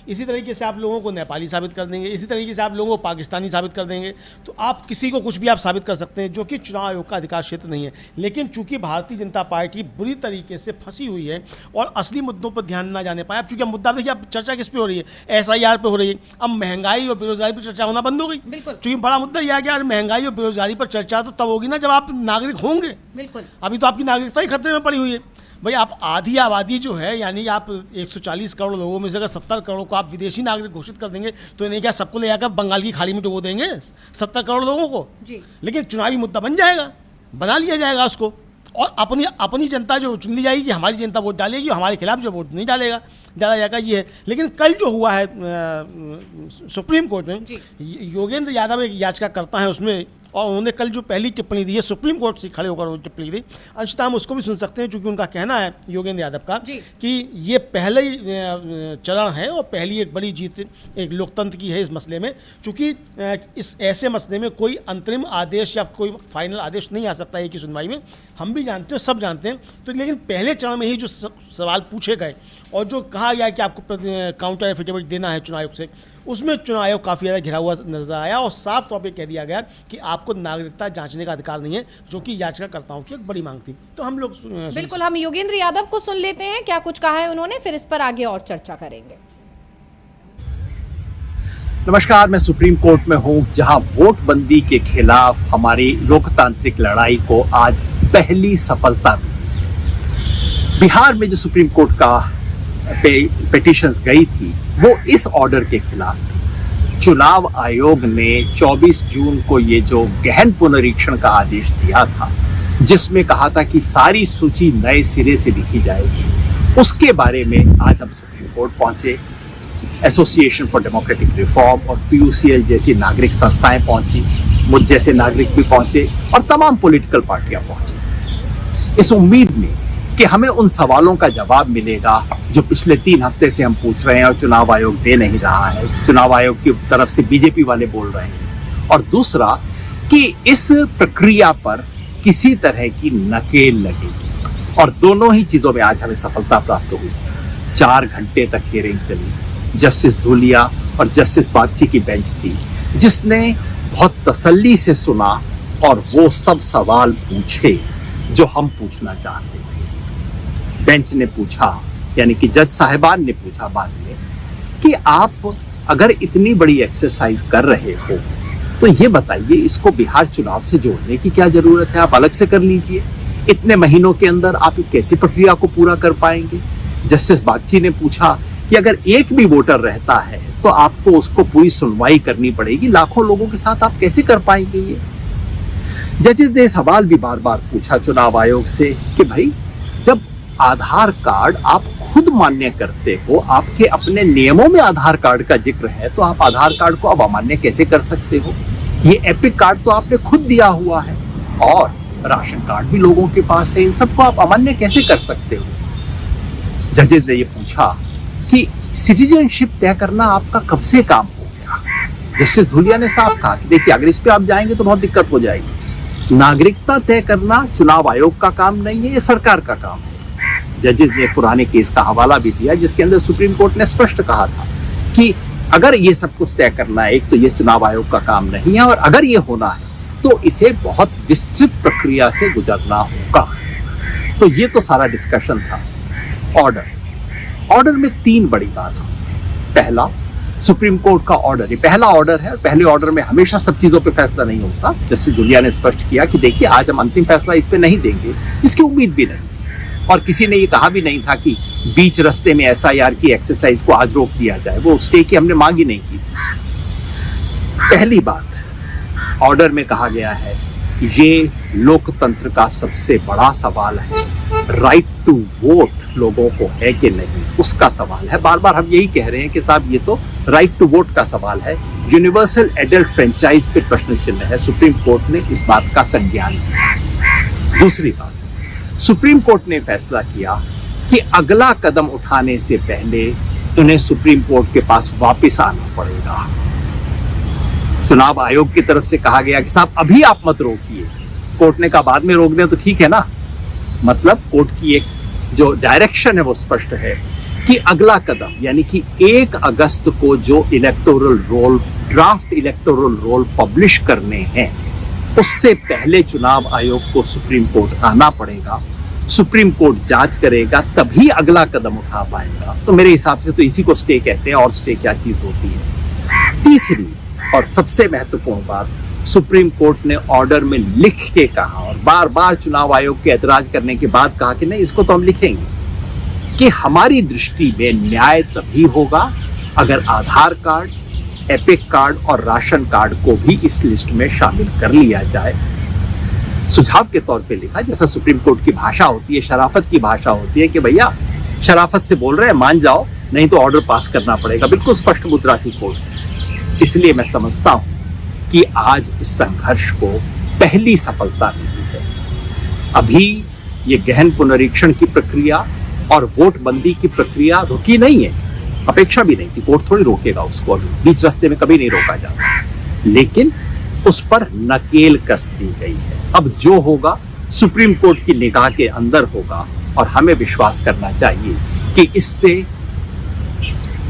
इसी तरीके से आप लोगों को नेपाली साबित कर देंगे, इसी तरीके से आप लोगों को पाकिस्तानी साबित कर देंगे। तो आप किसी को कुछ भी आप साबित कर सकते हैं, जो कि चुनाव आयोग का अधिकार क्षेत्र नहीं है। लेकिन चूंकि भारतीय जनता पार्टी बुरी तरीके से फंसी हुई है और असली मुद्दों पर ध्यान ना जाने पाए। अब चूंकि मुद्दा देखिए, अब चर्चा किस पे हो रही है, SIR पे हो रही है। अब महंगाई और बेरोजगारी पर चर्चा होना बंद हो गई। चूंकि बड़ा मुद्दा यह है कि यार महंगाई और बेरोजगारी पर चर्चा तो तब होगी ना जब आप नागरिक होंगे। बिल्कुल, अभी तो आपकी नागरिकता ही खतरे में पड़ी हुई है। भाई आप आधी आबादी जो है, यानी आप 140 करोड़ लोगों में से अगर 70 करोड़ को आप विदेशी नागरिक घोषित कर देंगे तो इन्हें क्या सबको ले जाकर बंगाल की खाड़ी में डुबो देंगे 70 करोड़ लोगों को जी। लेकिन चुनावी मुद्दा बन जाएगा, बना लिया जाएगा उसको, और अपनी जनता जो चुन ली जाएगी, हमारी जनता वोट डालेगी, हमारे खिलाफ जो वोट नहीं डालेगा डाला जाएगा, ये है। लेकिन कल जो हुआ है सुप्रीम कोर्ट में, योगेंद्र यादव एक याचिका करता है उसमें, और उन्होंने कल जो पहली टिप्पणी दी है सुप्रीम कोर्ट से खड़े होकर वो टिप्पणी दी, अंशतः हम उसको भी सुन सकते हैं, क्योंकि उनका कहना है योगेंद्र यादव का कि ये पहले ही चरण है और पहली एक बड़ी जीत एक लोकतंत्र की है इस मसले में। चूँकि इस ऐसे मसले में कोई अंतरिम आदेश या कोई फाइनल आदेश नहीं आ सकता है कि सुनवाई में, हम भी जानते हैं, सब जानते हैं। तो लेकिन पहले चरण में ही जो सवाल पूछे गए और जो कहा गया कि आपको काउंटर एफिडेविट देना है चुनाव आयोग से, उसमें चुनाव आयोग काफ़ी ज़्यादा घिरा हुआ नजर आया और साफ तौर पे कह दिया गया कि आपको नागरिकता जांचने का अधिकार नहीं है, जो कि याचिकाकर्ताओं की एक बड़ी मांग थी। तो हम लोग बिल्कुल हम योगेंद्र यादव को सुन लेते हैं, क्या कुछ कहा है उन्होंने, फिर इस पर आगे और चर्चा करेंगे। नमस्कार, मैं सुप्रीम कोर्ट में हूं, जहां वोटबंदी के खिलाफ हमारी लोकतांत्रिक लड़ाई को आज पहली सफलता मिली। बिहार में जो सुप्रीम कोर्ट का पिटीशंस गई थी वो इस ऑर्डर के खिलाफ थी। चुनाव आयोग ने 24 जून को ये जो गहन पुनरीक्षण का आदेश दिया था, जिसमें कहा था कि सारी सूची नए सिरे से लिखी जाएगी, उसके बारे में आज हम सुप्रीम कोर्ट पहुंचे। एसोसिएशन फॉर डेमोक्रेटिक रिफॉर्म और PUCL जैसी नागरिक संस्थाएं पहुंची, मुझ जैसे नागरिक भी पहुंचे और तमाम पॉलिटिकल पार्टियां पहुंची, इस उम्मीद में कि हमें उन सवालों का जवाब मिलेगा जो पिछले 3 हफ्ते से हम पूछ रहे हैं और चुनाव आयोग दे नहीं रहा है। चुनाव आयोग की तरफ से बीजेपी वाले बोल रहे हैं, और दूसरा कि इस प्रक्रिया पर किसी तरह की नकेल लगेगी। और दोनों ही चीजों में आज हमें सफलता प्राप्त हुई। 4 घंटे तक हियरिंग चली। जस्टिस धूलिया और जस्टिस बागची की बेंच थी, जिसने बहुत तसल्ली से सुना और वो सब सवाल पूछे जो हम पूछना चाहते थे। बेंच ने पूछा, यानी कि जज साहिबान ने पूछा बाद में, कि आप अगर इतनी बड़ी एक्सरसाइज कर रहे हो तो ये बताइए इसको बिहार चुनाव से जोड़ने की क्या जरूरत है, आप अलग से कर लीजिए। इतने महीनों के अंदर आप कैसी प्रक्रिया को पूरा कर पाएंगे। जस्टिस बागची ने पूछा कि अगर एक भी वोटर रहता है तो आपको उसको पूरी सुनवाई करनी पड़ेगी, लाखों लोगों के साथ आप कैसे कर पाएंगे ये। जजेस ने सवाल भी बार बार पूछा चुनाव आयोग से कि भाई जब आधार कार्ड आप खुद मान्य करते हो, आपके अपने नियमों में आधार कार्ड का जिक्र है, तो आप आधार कार्ड को अब अमान्य कैसे कर सकते हो। ये एपिक कार्ड तो आपने खुद दिया हुआ है और राशन कार्ड भी लोगों के पास है, इन सबको आप अमान्य कैसे कर सकते हो। जजेस ने ये पूछा कि सिटीजनशिप तय करना आपका कब से काम हो गया। जस्टिस धूलिया ने साफ कहा कि देखिए अगर इस पे आप जाएंगे तो बहुत दिक्कत हो जाएगी। नागरिकता तय करना चुनाव आयोग का काम नहीं है, ये सरकार का काम है। जजेस ने पुराने केस का हवाला भी दिया जिसके अंदर सुप्रीम कोर्ट ने स्पष्ट कहा था कि अगर ये सब कुछ तय करना है, एक तो ये चुनाव आयोग का काम नहीं है, और अगर ये होना है तो इसे बहुत विस्तृत प्रक्रिया से गुजरना होगा। तो ये तो सारा डिस्कशन था। ऑर्डर में 3 बड़ी बात हो। पहला, सुप्रीम कोर्ट का ऑर्डर, ये पहला ऑर्डर है और पहले ऑर्डर में हमेशा सब चीजों पे फैसला नहीं होता। जस्टिस धूलिया ने स्पष्ट किया कि देखिए आज हम अंतिम फैसला इस पे नहीं देंगे, इसकी उम्मीद भी नहीं, और किसी ने ये कहा भी नहीं था कि बीच रास्ते में SIR की एक्सरसाइज को आज रोक दिया जाए, वो स्टे की हमने मांग ही नहीं की थी। पहली बात, ऑर्डर में कहा गया है ये लोकतंत्र का सबसे बड़ा सवाल है, राइट टू वोट लोगों को है कि नहीं, उसका सवाल है। बार बार हम यही कह रहे हैं कि साहब ये तो राइट टू वोट का सवाल है, यूनिवर्सल एडल्ट फ्रेंचाइज पे प्रश्न चिन्ह है। सुप्रीम कोर्ट ने इस बात का संज्ञान लिया। दूसरी बात, सुप्रीम कोर्ट ने फैसला किया कि अगला कदम उठाने से पहले उन्हें सुप्रीम कोर्ट के पास वापस आना पड़ेगा। चुनाव आयोग की तरफ से कहा गया कि साहब अभी आप मत रोकिए। कोर्ट ने कहा बाद में रोक दें तो ठीक है ना। मतलब कोर्ट की एक जो डायरेक्शन है वो स्पष्ट है कि अगला कदम यानी कि 1 अगस्त को जो electoral roll, draft electoral roll publish करने हैं, उससे पहले चुनाव आयोग को सुप्रीम कोर्ट आना पड़ेगा। सुप्रीम कोर्ट जांच करेगा तभी अगला कदम उठा पाएगा। तो मेरे हिसाब से तो इसी को स्टे कहते हैं, और स्टे क्या चीज होती है। तीसरी और सबसे महत्वपूर्ण बात, सुप्रीम कोर्ट ने ऑर्डर में लिख के कहा और बार बार चुनाव आयोग के ऐतराज करने के बाद कहा कि नहीं, इसको तो हम लिखेंगे कि हमारी दृष्टि में न्याय तभी होगा अगर आधार कार्ड, एपिक कार्ड और राशन कार्ड को भी इस लिस्ट में शामिल कर लिया जाए। सुझाव के तौर पे लिखा, जैसा सुप्रीम कोर्ट की भाषा होती है, शराफत की भाषा होती है कि भैया शराफत से बोल रहे हैं, मान जाओ, नहीं तो ऑर्डर पास करना पड़ेगा। बिल्कुल स्पष्ट मुद्रा थी कोर्ट। इसलिए मैं समझता हूं कि आज इस संघर्ष को पहली सफलता मिली है। अभी ये गहन पुनरीक्षण की प्रक्रिया और वोटबंदी की प्रक्रिया रुकी नहीं है, अपेक्षा भी नहीं थी। कोर्ट थोड़ी रोकेगा उसको, बीच रास्ते में कभी नहीं रोका जाता, लेकिन उस पर नकेल कस दी गई है। अब जो होगा सुप्रीम कोर्ट की निगाह के अंदर होगा और हमें विश्वास करना चाहिए कि इससे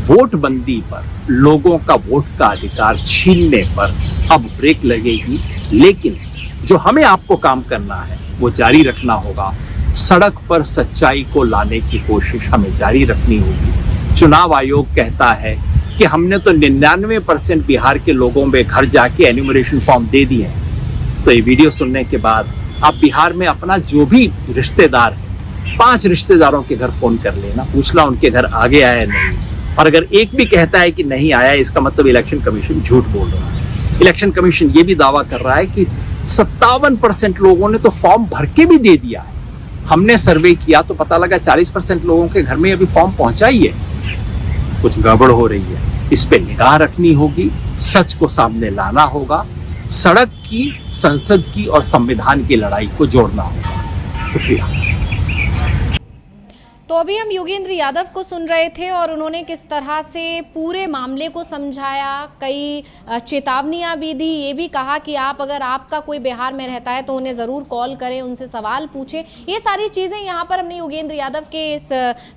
वोटबंदी पर, लोगों का वोट का अधिकार छीनने पर अब ब्रेक लगेगी। लेकिन जो हमें आपको काम करना है वो जारी रखना होगा। सड़क पर सच्चाई को लाने की कोशिश हमें जारी रखनी होगी। चुनाव आयोग कहता है कि हमने तो 99% बिहार के लोगों में घर जाके एन्यूमरेशन फॉर्म दे दिए हैं। तो ये वीडियो सुनने के बाद आप बिहार में अपना जो भी रिश्तेदार है, 5 रिश्तेदारों के घर फोन कर लेना, पूछना उनके घर आगे आया है नहीं। और अगर एक भी कहता है कि नहीं आया, इसका मतलब इलेक्शन कमीशन झूठ बोल रहा है। इलेक्शन कमीशन ये भी दावा कर रहा है कि 57% लोगों ने तो फॉर्म भर के भी दे दिया है। हमने सर्वे किया तो पता लगा 40% लोगों के घर में अभी फॉर्म पहुंचा ही है। कुछ गड़बड़ हो रही है, इस पे निगाह रखनी होगी, सच को सामने लाना होगा, सड़क की, संसद की और संविधान की लड़ाई को जोड़ना होगा। शुक्रिया। तो अभी हम योगेंद्र यादव को सुन रहे थे और उन्होंने किस तरह से पूरे मामले को समझाया, कई चेतावनियां भी दी, ये भी कहा कि आप अगर आपका कोई बिहार में रहता है तो उन्हें ज़रूर कॉल करें, उनसे सवाल पूछें। ये सारी चीज़ें यहाँ पर हमने योगेंद्र यादव के इस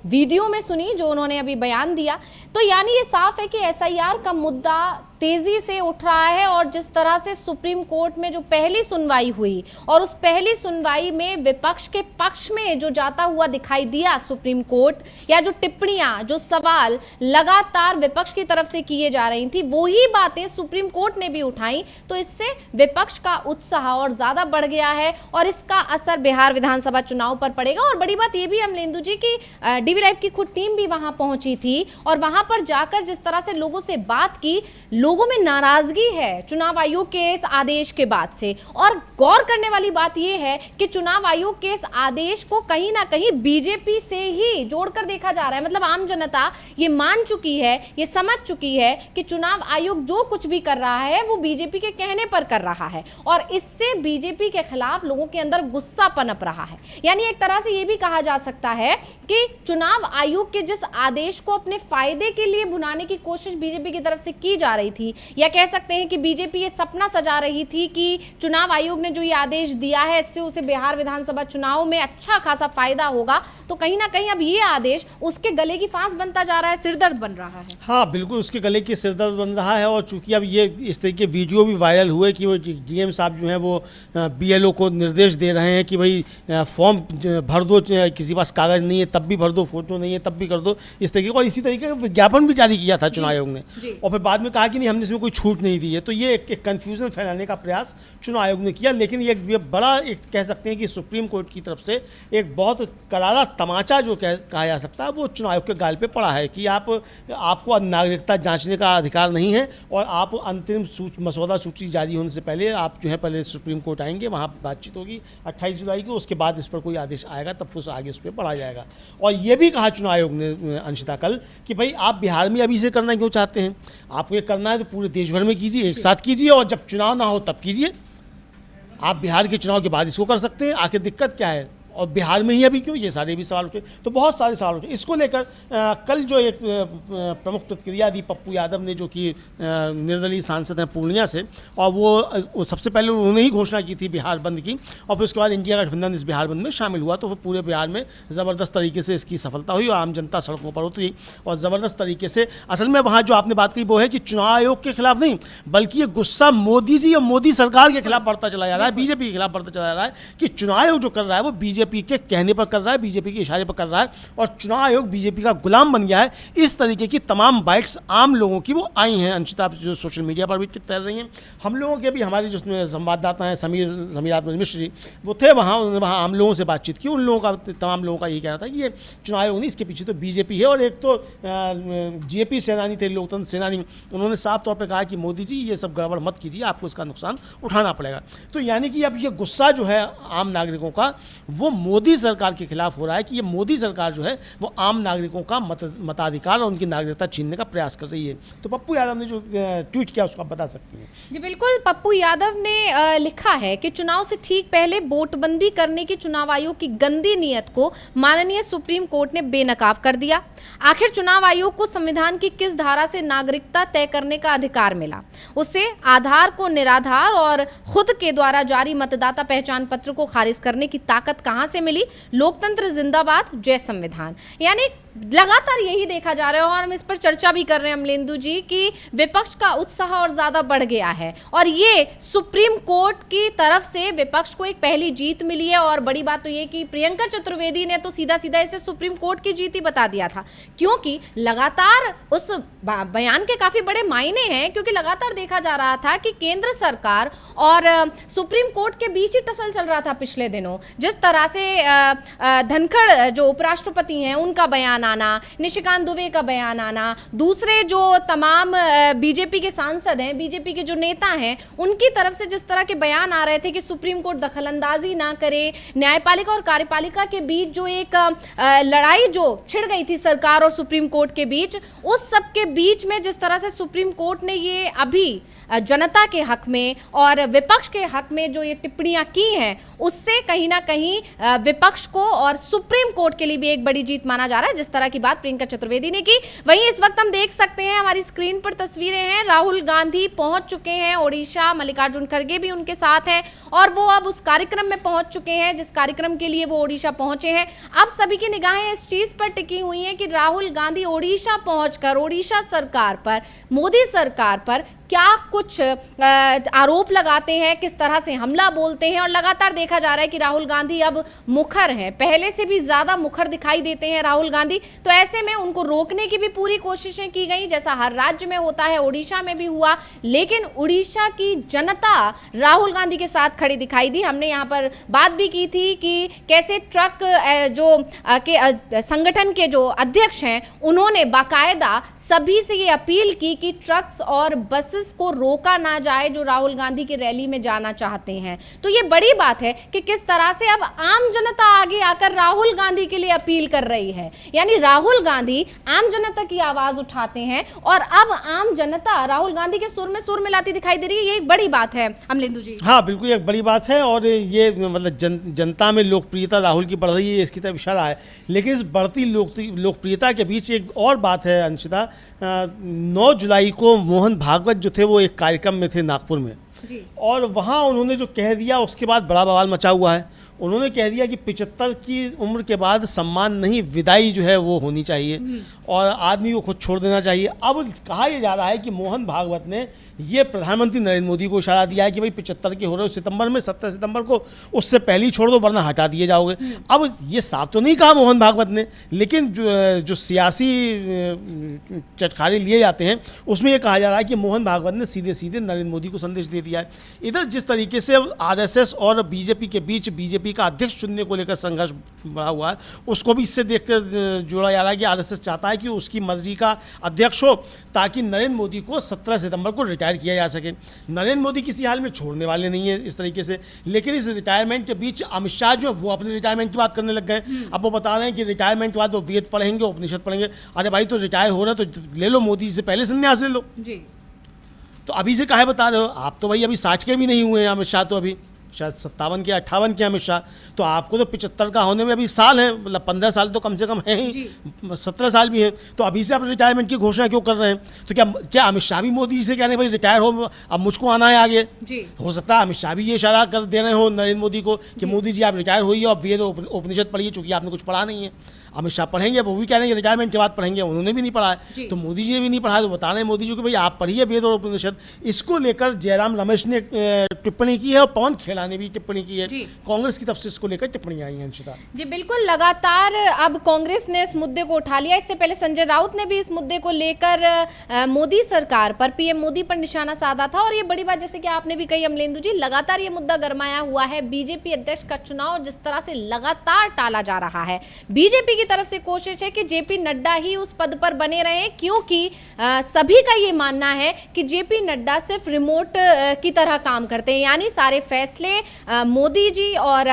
वीडियो में सुनी जो उन्होंने अभी बयान दिया। तो यानी ये साफ है कि SIR का मुद्दा तेजी से उठ रहा है और जिस तरह से सुप्रीम कोर्ट में जो पहली सुनवाई हुई और उस पहली सुनवाई में विपक्ष के पक्ष में जो जाता हुआ दिखाई दिया सुप्रीम कोर्ट, या जो टिप्पणियां, जो सवाल लगातार विपक्ष की तरफ से किए जा रही थी, वही बातें सुप्रीम कोर्ट ने भी उठाई। तो इससे विपक्ष का उत्साह और ज्यादा बढ़ गया है और इसका असर बिहार विधानसभा चुनाव पर पड़ेगा। और बड़ी बात यह भी अमलेंदु जी की DV लाइव की खुद टीम भी वहां पहुंची थी और वहां पर जाकर जिस तरह से लोगों से बात की, लोगों में नाराजगी है चुनाव आयोग के इस आदेश के बाद से। और गौर करने वाली बात यह है कि चुनाव आयोग के इस आदेश को कहीं ना कहीं बीजेपी से ही जोड़कर देखा जा रहा है। मतलब आम जनता ये मान चुकी है, ये समझ चुकी है कि चुनाव आयोग जो कुछ भी कर रहा है वो बीजेपी के कहने पर कर रहा है और इससे बीजेपी के खिलाफ लोगों के अंदर गुस्सा पनप रहा है। यानी एक तरह से ये भी कहा जा सकता है कि चुनाव आयोग के जिस आदेश को अपने फायदे के लिए भुनाने की कोशिश बीजेपी की तरफ से की जा रही थी, या कह सकते हैं कि बीजेपी ये सपना सजा रही थी कि चुनाव आयोग ने जो ये आदेश दिया है इससे उसे बिहार विधानसभा चुनाव में अच्छा खासा फायदा होगा, तो कहीं ना कहीं अब ये आदेश उसके गले की फांस बनता जा रहा है, सिरदर्द बन रहा है। हाँ, बिल्कुल उसके गले की सिरदर्द बन रहा है। और चूंकि अब ये इस तरह के वीडियो भी वायरल हुए कि वो DM साहब जो हैं वो BLO को निर्देश दे रहे हैं कि भाई फॉर्म भर दो, किसी पास कागज नहीं है तब भी भर दो, फोटो नहीं है तब भी कर दो, इस तरीके का। और इसी तरीके का विज्ञापन भी जारी किया था चुनाव आयोग ने और फिर बाद में कहा कि नहीं, हमने इसमें कोई छूट नहीं दी है। तो ये एक कन्फ्यूजन फैलाने का प्रयास चुनाव आयोग ने किया। लेकिन ये बड़ा एक कह सकते हैं कि सुप्रीम कोर्ट की तरफ से एक बहुत करारा तमाचा जो कहा जा सकता है वो चुनाव आयोग के गाल पे पड़ा है कि आपको नागरिकता जांचने का अधिकार नहीं है और आप अंतिम मसौदा सूची जारी होने से पहले आप जो है पहले सुप्रीम कोर्ट आएंगे, वहाँ बातचीत होगी 28 जुलाई को, उसके बाद इस पर कोई आदेश आएगा तब फिर आगे उस पर पढ़ा जाएगा। और ये भी कहा चुनाव आयोग ने अंशिता कल कि भाई आप बिहार में अभी से करना क्यों चाहते हैं, आपको ये करना है तो पूरे देश भर में कीजिए, एक साथ कीजिए, और जब चुनाव ना हो तब कीजिए। आप बिहार के चुनाव के बाद इसको कर सकते हैं, आखिर दिक्कत क्या है? और बिहार में ही अभी क्यों, ये सारे भी सवाल उठे। तो बहुत सारे सवाल उठे इसको लेकर। कल जो एक प्रमुख प्रतिक्रिया दी पप्पू यादव ने, जो कि निर्दलीय सांसद हैं पूर्णिया से, और वो सबसे पहले उन्होंने ही घोषणा की थी बिहार बंद की, और फिर उसके बाद इंडिया गठबंधन इस बिहार बंद में शामिल हुआ। तो फिर पूरे बिहार में ज़बरदस्त तरीके से इसकी सफलता हुई और आम जनता सड़कों पर उतरी, और ज़बरदस्त तरीके से असल में वहाँ जो आपने बात कही वो है कि चुनाव आयोग के खिलाफ नहीं, बल्कि ये गुस्सा मोदी जी और मोदी सरकार के खिलाफ बढ़ता चला जा रहा है, बीजेपी के खिलाफ बढ़ता चला जा रहा है कि चुनाव आयोग जो कर रहा है वो बीजेपी के कहने पर कर रहा है, बीजेपी के इशारे पर कर रहा है, और चुनाव आयोग बीजेपी का गुलाम बन गया है। इस तरीके की तमाम बाइट्स आम लोगों की वो आई हैं, अंशिता, जो सोशल मीडिया पर भी तैर रही हैं। हम लोगों के भी, हमारे जो संवाददाता हैं समीर आत्मज मिश्र जी, वो थे वहाँ, उन्होंने वहाँ आम लोगों से बातचीत की। उन लोगों का, तमाम लोगों का यही कहना था कि ये चुनाव आयोग नहीं, इसके पीछे तो बीजेपी है। और एक तो जेपी सेनानी थे, लोकतंत्र सेनानी, उन्होंने साफ तौर पर कहा कि मोदी जी ये सब गड़बड़ मत कीजिए, आपको इसका नुकसान उठाना पड़ेगा। तो यानी कि अब ये गुस्सा जो है आम नागरिकों का, वो मोदी सरकार के खिलाफ हो रहा है कि ये मोदी सरकार जो है वो आम नागरिकों का मताधिकार और उनकी नागरिकता छीनने का प्रयास कर रही है। तो पप्पू यादव ने जो ट्वीट किया उसको आप बता सकती हैं। जी बिल्कुल, पप्पू यादव ने लिखा है कि चुनाव से ठीक पहले वोटबंदी करने की चुनाव आयोग की गंदी नीयत को माननीय सुप्रीम कोर्ट ने बेनकाब कर दिया। आखिर चुनाव आयोग को संविधान की किस धारा से नागरिकता तय करने का अधिकार मिला? उसे आधार को निराधार और खुद के द्वारा जारी मतदाता पहचान पत्र को खारिज करने की ताकत कहां से मिली? लोकतंत्र जिंदाबाद, जय संविधान। यानी लगातार यही देखा जा रहा है, और हम इस पर चर्चा भी कर रहे हैं अमलेंदु जी, कि विपक्ष का उत्साह और ज्यादा बढ़ गया है, और ये सुप्रीम कोर्ट की तरफ से विपक्ष को एक पहली जीत मिली है। और बड़ी बात तो ये कि प्रियंका चतुर्वेदी ने तो सीधा सीधा इसे सुप्रीम कोर्ट की जीत ही बता दिया था, क्योंकि लगातार उस बयान के काफी बड़े मायने हैं, क्योंकि लगातार देखा जा रहा था कि केंद्र सरकार और सुप्रीम कोर्ट के बीच ही टसल चल रहा था पिछले दिनों। जिस तरह से धनखड़ जो उपराष्ट्रपति हैं उनका बयान आना, निशिकांत दुबे का बयान आना, दूसरे जो तमाम बीजेपी के सांसद हैं, बीजेपी के जो नेता हैं, उनकी तरफ से जिस तरह के बयान आ रहे थे कि सुप्रीम कोर्ट दखलंदाजी ना करे, न्यायपालिका और कार्यपालिका के बीच जो एक लड़ाई जो छिड़ गई थी सरकार और सुप्रीम कोर्ट के बीच, उस सब के बीच में जिस तरह से सुप्रीम कोर्ट ने ये अभी जनता के हक में और विपक्ष के हक में जो ये टिप्पणियां की हैं, उससे कहीं ना कहीं विपक्ष को और सुप्रीम कोर्ट के लिए भी एक बड़ी जीत माना जा रहा है, जिस तरह की बात प्रियंका चतुर्वेदी ने की। वहीं इस वक्त हम देख सकते हैं, हमारी स्क्रीन पर तस्वीरें हैं, राहुल गांधी पहुंच चुके हैं ओडिशा, मल्लिकार्जुन खड़गे भी उनके साथ हैं, और वो अब उस कार्यक्रम में पहुंच चुके हैं जिस कार्यक्रम के लिए वो ओडिशा पहुंचे हैं। अब सभी की निगाहें इस चीज पर टिकी हुई हैं कि राहुल गांधी ओडिशा पहुंचकर ओडिशा सरकार पर, मोदी सरकार पर क्या कुछ आरोप लगाते हैं, किस तरह से हमला बोलते हैं। और लगातार देखा जा रहा है कि राहुल गांधी अब मुखर हैं, पहले से भी ज्यादा मुखर दिखाई देते हैं राहुल गांधी। तो ऐसे में उनको रोकने की भी पूरी कोशिशें की गई, जैसा हर राज्य में होता है, उड़ीसा में भी हुआ। लेकिन उड़ीसा की जनता राहुल गांधी के साथ खड़ी दिखाई दी। हमने यहाँ पर बात भी की थी कि कैसे ट्रक जो के संगठन के जो अध्यक्ष हैं, उन्होंने बाकायदा सभी से ये अपील की कि ट्रक्स और बस को रोका ना जाए जो राहुल गांधी की रैली में जाना चाहते हैं। तो ये बड़ी बात है कि किस तरह से अब आम जनता आगे आकर राहुल गांधी के लिए अपील कर रही है। यानी राहुल गांधी आम जनता की आवाज उठाते हैं, और अब आम जनता राहुल गांधी के सुर में सुर मिलाती दिखाई दे रही है। ये एक बड़ी बात है अमलेंदु जी। हाँ बिल्कुल, एक बड़ी बात है, और ये मतलब जनता में लोकप्रियता राहुल की बढ़ रही है, इसकी तरफ इशारा है। लेकिन इस बढ़ती लोकप्रियता के बीच एक और बात है अंशिता, 9 जुलाई को मोहन भागवत जो थे वो एक कार्यक्रम में थे नागपुर में जी। और वहाँ उन्होंने जो कह दिया उसके बाद बड़ा बवाल मचा हुआ है। उन्होंने कह दिया कि 75 की उम्र के बाद सम्मान नहीं, विदाई जो है वो होनी चाहिए और आदमी को खुद छोड़ देना चाहिए। अब कहा यह जा रहा है कि मोहन भागवत ने ये प्रधानमंत्री नरेंद्र मोदी को इशारा दिया है कि भाई 75 के हो रहे हो सितंबर में, 17 सितंबर को, उससे पहले ही छोड़ दो वरना हटा दिए जाओगे। अब ये साफ तो नहीं कहा मोहन भागवत ने, लेकिन जो सियासी चटखारे लिए जाते हैं उसमें ये कहा जा रहा है कि मोहन भागवत ने सीधे सीधे नरेंद्र मोदी को संदेश दे दिया है। इधर जिस तरीके से आरएसएस और बीजेपी के बीच, बीजेपी बीजेपी का अध्यक्ष चुनने को लेकर संघर्ष बढ़ा हुआ है, उसको भी इससे देखकर जोड़ा जा रहा है कि आरएसएस चाहता है कि उसकी मर्जी का अध्यक्ष हो ताकि नरेंद्र मोदी को 17 सितंबर को रिटायर किया जा सके। नरेंद्र मोदी किसी हाल में छोड़ने वाले नहीं है इस तरीके से, लेकिन इस रिटायरमेंट के बीच अमित शाह जो है वो अपने रिटायरमेंट की बात करने लग गए। अब वो बता रहे हैं कि रिटायरमेंट के बाद वो वेद पढ़ेंगे, उपनिषद पढ़ेंगे। अरे भाई, तो रिटायर हो रहा है तो ले लो, मोदी से पहले संन्यास ले लो जी। तो अभी से काहे बता रहे हो? आप तो भाई अभी 60 के भी नहीं हुए हैं, अमित शाह तो अभी शायद 57 के 58 के अमित शाह, तो आपको तो 75 का होने में अभी साल है, मतलब 15 साल तो कम से कम है ही, 17 साल भी हैं। तो अभी से आप रिटायरमेंट की घोषणा क्यों कर रहे हैं? तो क्या अमित शाह भी मोदी जी से कह रहे हैं भाई रिटायर हो, अब मुझको आना है आगे? हो सकता है अमित शाह भी ये इशारा कर दे रहे हो नरेंद्र मोदी को कि मोदी जी आप रिटायर होइए और वेद उपनिषद पढ़िए, चूंकि आपने कुछ पढ़ा नहीं है। अमित शाह पढ़ेंगे, वो भी कह रहे हैं रिटायरमेंट के बाद पढ़ेंगे, उन्होंने भी नहीं पढ़ा है, तो मोदी जी ने भी नहीं पढ़ा है, तो बता रहे हैं मोदी जी को भाई आप पढ़िए वेद और उपनिषद। इसको लेकर जयराम रमेश ने टिप्पणी की है और पवन खेड़ा ने भी टिप्पणी की है। कांग्रेस की तरफ से इसको लेकर टिप्पणी आई है। अंशिता जी बिल्कुल, लगातार अब कांग्रेस ने इस मुद्दे को उठा लिया। इससे पहले संजय राउत ने भी इस मुद्दे को लेकर मोदी सरकार पर, पीएम मोदी पर निशाना साधा था। और ये बड़ी बात जैसे कि आपने भी कही अमलेंदु जी, लगातार ये मुद्दा गरमाया हुआ है। बीजेपी अध्यक्ष का चुनाव जिस तरह से लगातार टाला जा रहा है, बीजेपी की तरफ से कोशिश है कि जेपी नड्डा ही उस पद पर बने रहें, क्योंकि सभी का ये मानना है कि जेपी नड्डा सिर्फ रिमोट की तरह काम करते हैं, यानी सारे फैसले मोदी जी और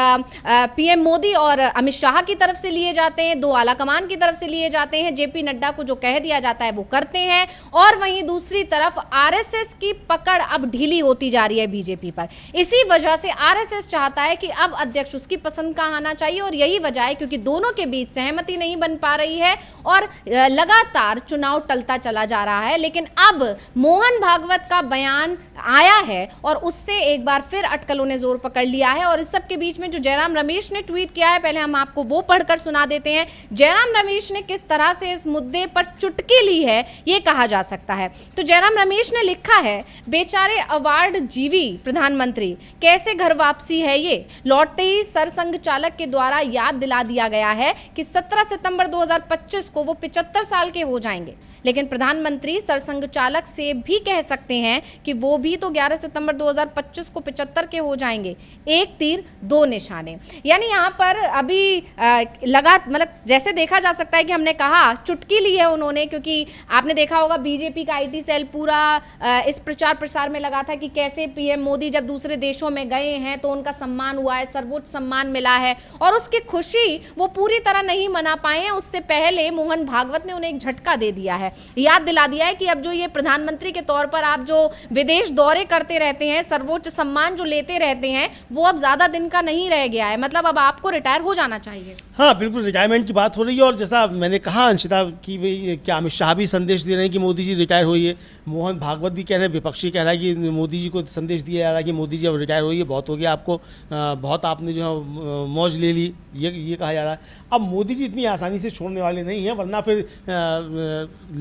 पीएम मोदी और अमित शाह की तरफ से लिए जाते हैं, दो आला कमान की तरफ से लिए जाते हैं। जेपी नड्डा को जो कह दिया जाता है वो करते हैं। और वहीं दूसरी तरफ आरएसएस की पकड़ अब ढीली होती जा रही है बीजेपी पर। इसी वजह से आरएसएस चाहता है कि अब अध्यक्ष उसकी पसंद का आना चाहिए, और यही वजह है क्योंकि दोनों के बीच सहमति नहीं बन पा रही है और लगातार चुनाव टलता चला जा रहा है। लेकिन अब मोहन भागवत का बयान आया है और उससे एक बार फिर अटकलों ने जोर पकड़ लिया है। और इस सब के बीच में जो जयराम रमेश ने ट्वीट किया है, पहले हम आपको वो पढ़कर सुना देते हैं। जयराम रमेश ने किस तरह से इस मुद्दे पर चुटकी ली है ये कहा जा सकता है। तो जयराम रमेश ने लिखा है, बेचारे अवार्ड जीवी प्रधानमंत्री, कैसे घर वापसी है ये? लौटते ही सरसंघ चालक के द्वारा याद दिला दिया गया है कि 17 सितंबर 2025 को वो 75 साल के हो जाएंगे। लेकिन प्रधानमंत्री सरसंघ चालक से भी कह सकते हैं कि वो भी तो 11 सितंबर 2025 को 75 के हो जाएंगे। एक तीर दो निशाने, यानी यहाँ पर अभी मतलब जैसे देखा जा सकता है कि हमने कहा चुटकी ली है उन्होंने, क्योंकि आपने देखा होगा बीजेपी का आईटी सेल पूरा इस प्रचार प्रसार में लगा था कि कैसे पीएम मोदी जब दूसरे देशों में गए हैं तो उनका सम्मान हुआ है, सर्वोच्च सम्मान मिला है, और उसकी खुशी वो पूरी तरह नहीं मना पाए हैं। उससे पहले मोहन भागवत ने उन्हें एक झटका दे दिया है, याद दिला दिया है कि अब जो ये प्रधानमंत्री के तौर पर आप जो विदेश दौरे करते रहते हैं, सर्वोच्च सम्मान जो लेते रहते हैं, वो अब ज्यादा दिन का नहीं रह गया है, मतलब अब आपको रिटायर हो जाना चाहिए। हाँ बिल्कुल, रिटायरमेंट की बात हो रही है। और जैसा मैंने कहा अंशिता कि क्या अमित शाह भी संदेश दे रहे हैं कि मोदी जी रिटायर होइए, मोहन भागवत भी कह रहे हैं, विपक्षी कह रहा है कि मोदी जी को संदेश दिया जा रहा है कि मोदी जी अब रिटायर होइए, बहुत हो गया आपको, बहुत आपने जो है मौज ले ली, ये कहा जा रहा है। अब मोदी जी इतनी आसानी से छोड़ने वाले नहीं हैं, वरना फिर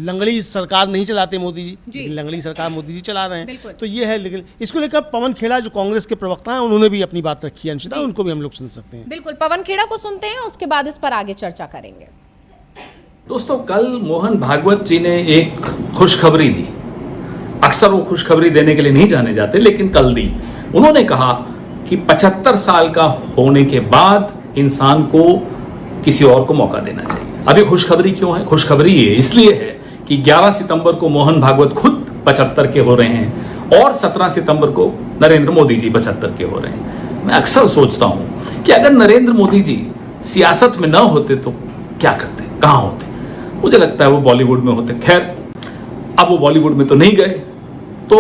लंगड़ी सरकार नहीं चलाते मोदी जी, लंगड़ी सरकार मोदी जी चला रहे हैं। तो ये है। लेकिन इसको लेकर पवन खेड़ा जो कांग्रेस के प्रवक्ता हैं, उन्होंने भी अपनी बात रखी है अंशिता, उनको भी हम लोग सुन सकते हैं। बिल्कुल, पवन खेड़ा को सुनते हैं, उसके बाद इस पर आगे चर्चा करेंगे। दोस्तों, कल मोहन भागवत जी ने एक खुशखबरी दी। अक्सर वो खुशखबरी देने के लिए नहीं जाने जाते, लेकिन कल दी। उन्होंने कहा कि 75 साल का होने के बाद इंसान को किसी और को मौका देना चाहिए। अभी खुशखबरी क्यों है? खुशखबरी ये इसलिए है कि 11 सितंबर को मोहन भागवत खुद 75 के हो रहे हैं और 17 सितंबर को नरेंद्र मोदी जी 75 के हो रहे हैं। मैं अक्सर सोचता हूं कि अगर नरेंद्र मोदी जी सियासत में ना होते तो क्या करते, कहां होते? मुझे लगता है वो बॉलीवुड में होते। खैर, अब वो बॉलीवुड में तो नहीं गए, तो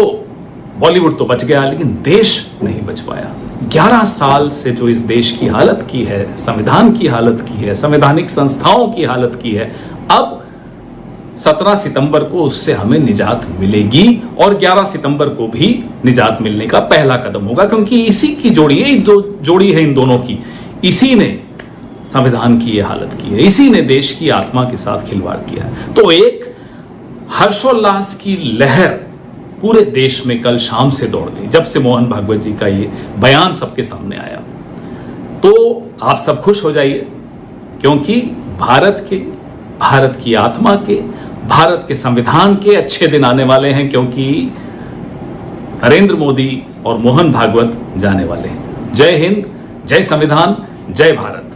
बॉलीवुड तो बच गया, लेकिन देश नहीं बच पाया। 11 साल से जो इस देश की हालत की है, संविधान की हालत की है, संवैधानिक संस्थाओं की हालत की है, अब 17 सितंबर को उससे हमें निजात मिलेगी और 11 सितंबर को भी निजात मिलने का पहला कदम होगा, क्योंकि इसी की जोड़ी है, जोड़ी है इन दोनों की। इसी ने संविधान की ये हालत की है, इसी ने देश की आत्मा के साथ खिलवाड़ किया है। तो एक हर्षोल्लास की लहर पूरे देश में कल शाम से दौड़ गई, जब से मोहन भागवत जी का ये बयान सबके सामने आया। तो आप सब खुश हो जाइए, क्योंकि भारत की आत्मा के, भारत के संविधान के अच्छे दिन आने वाले हैं, क्योंकि नरेंद्र मोदी और मोहन भागवत जाने वाले हैं। जय हिंद, जय संविधान, जय भारत।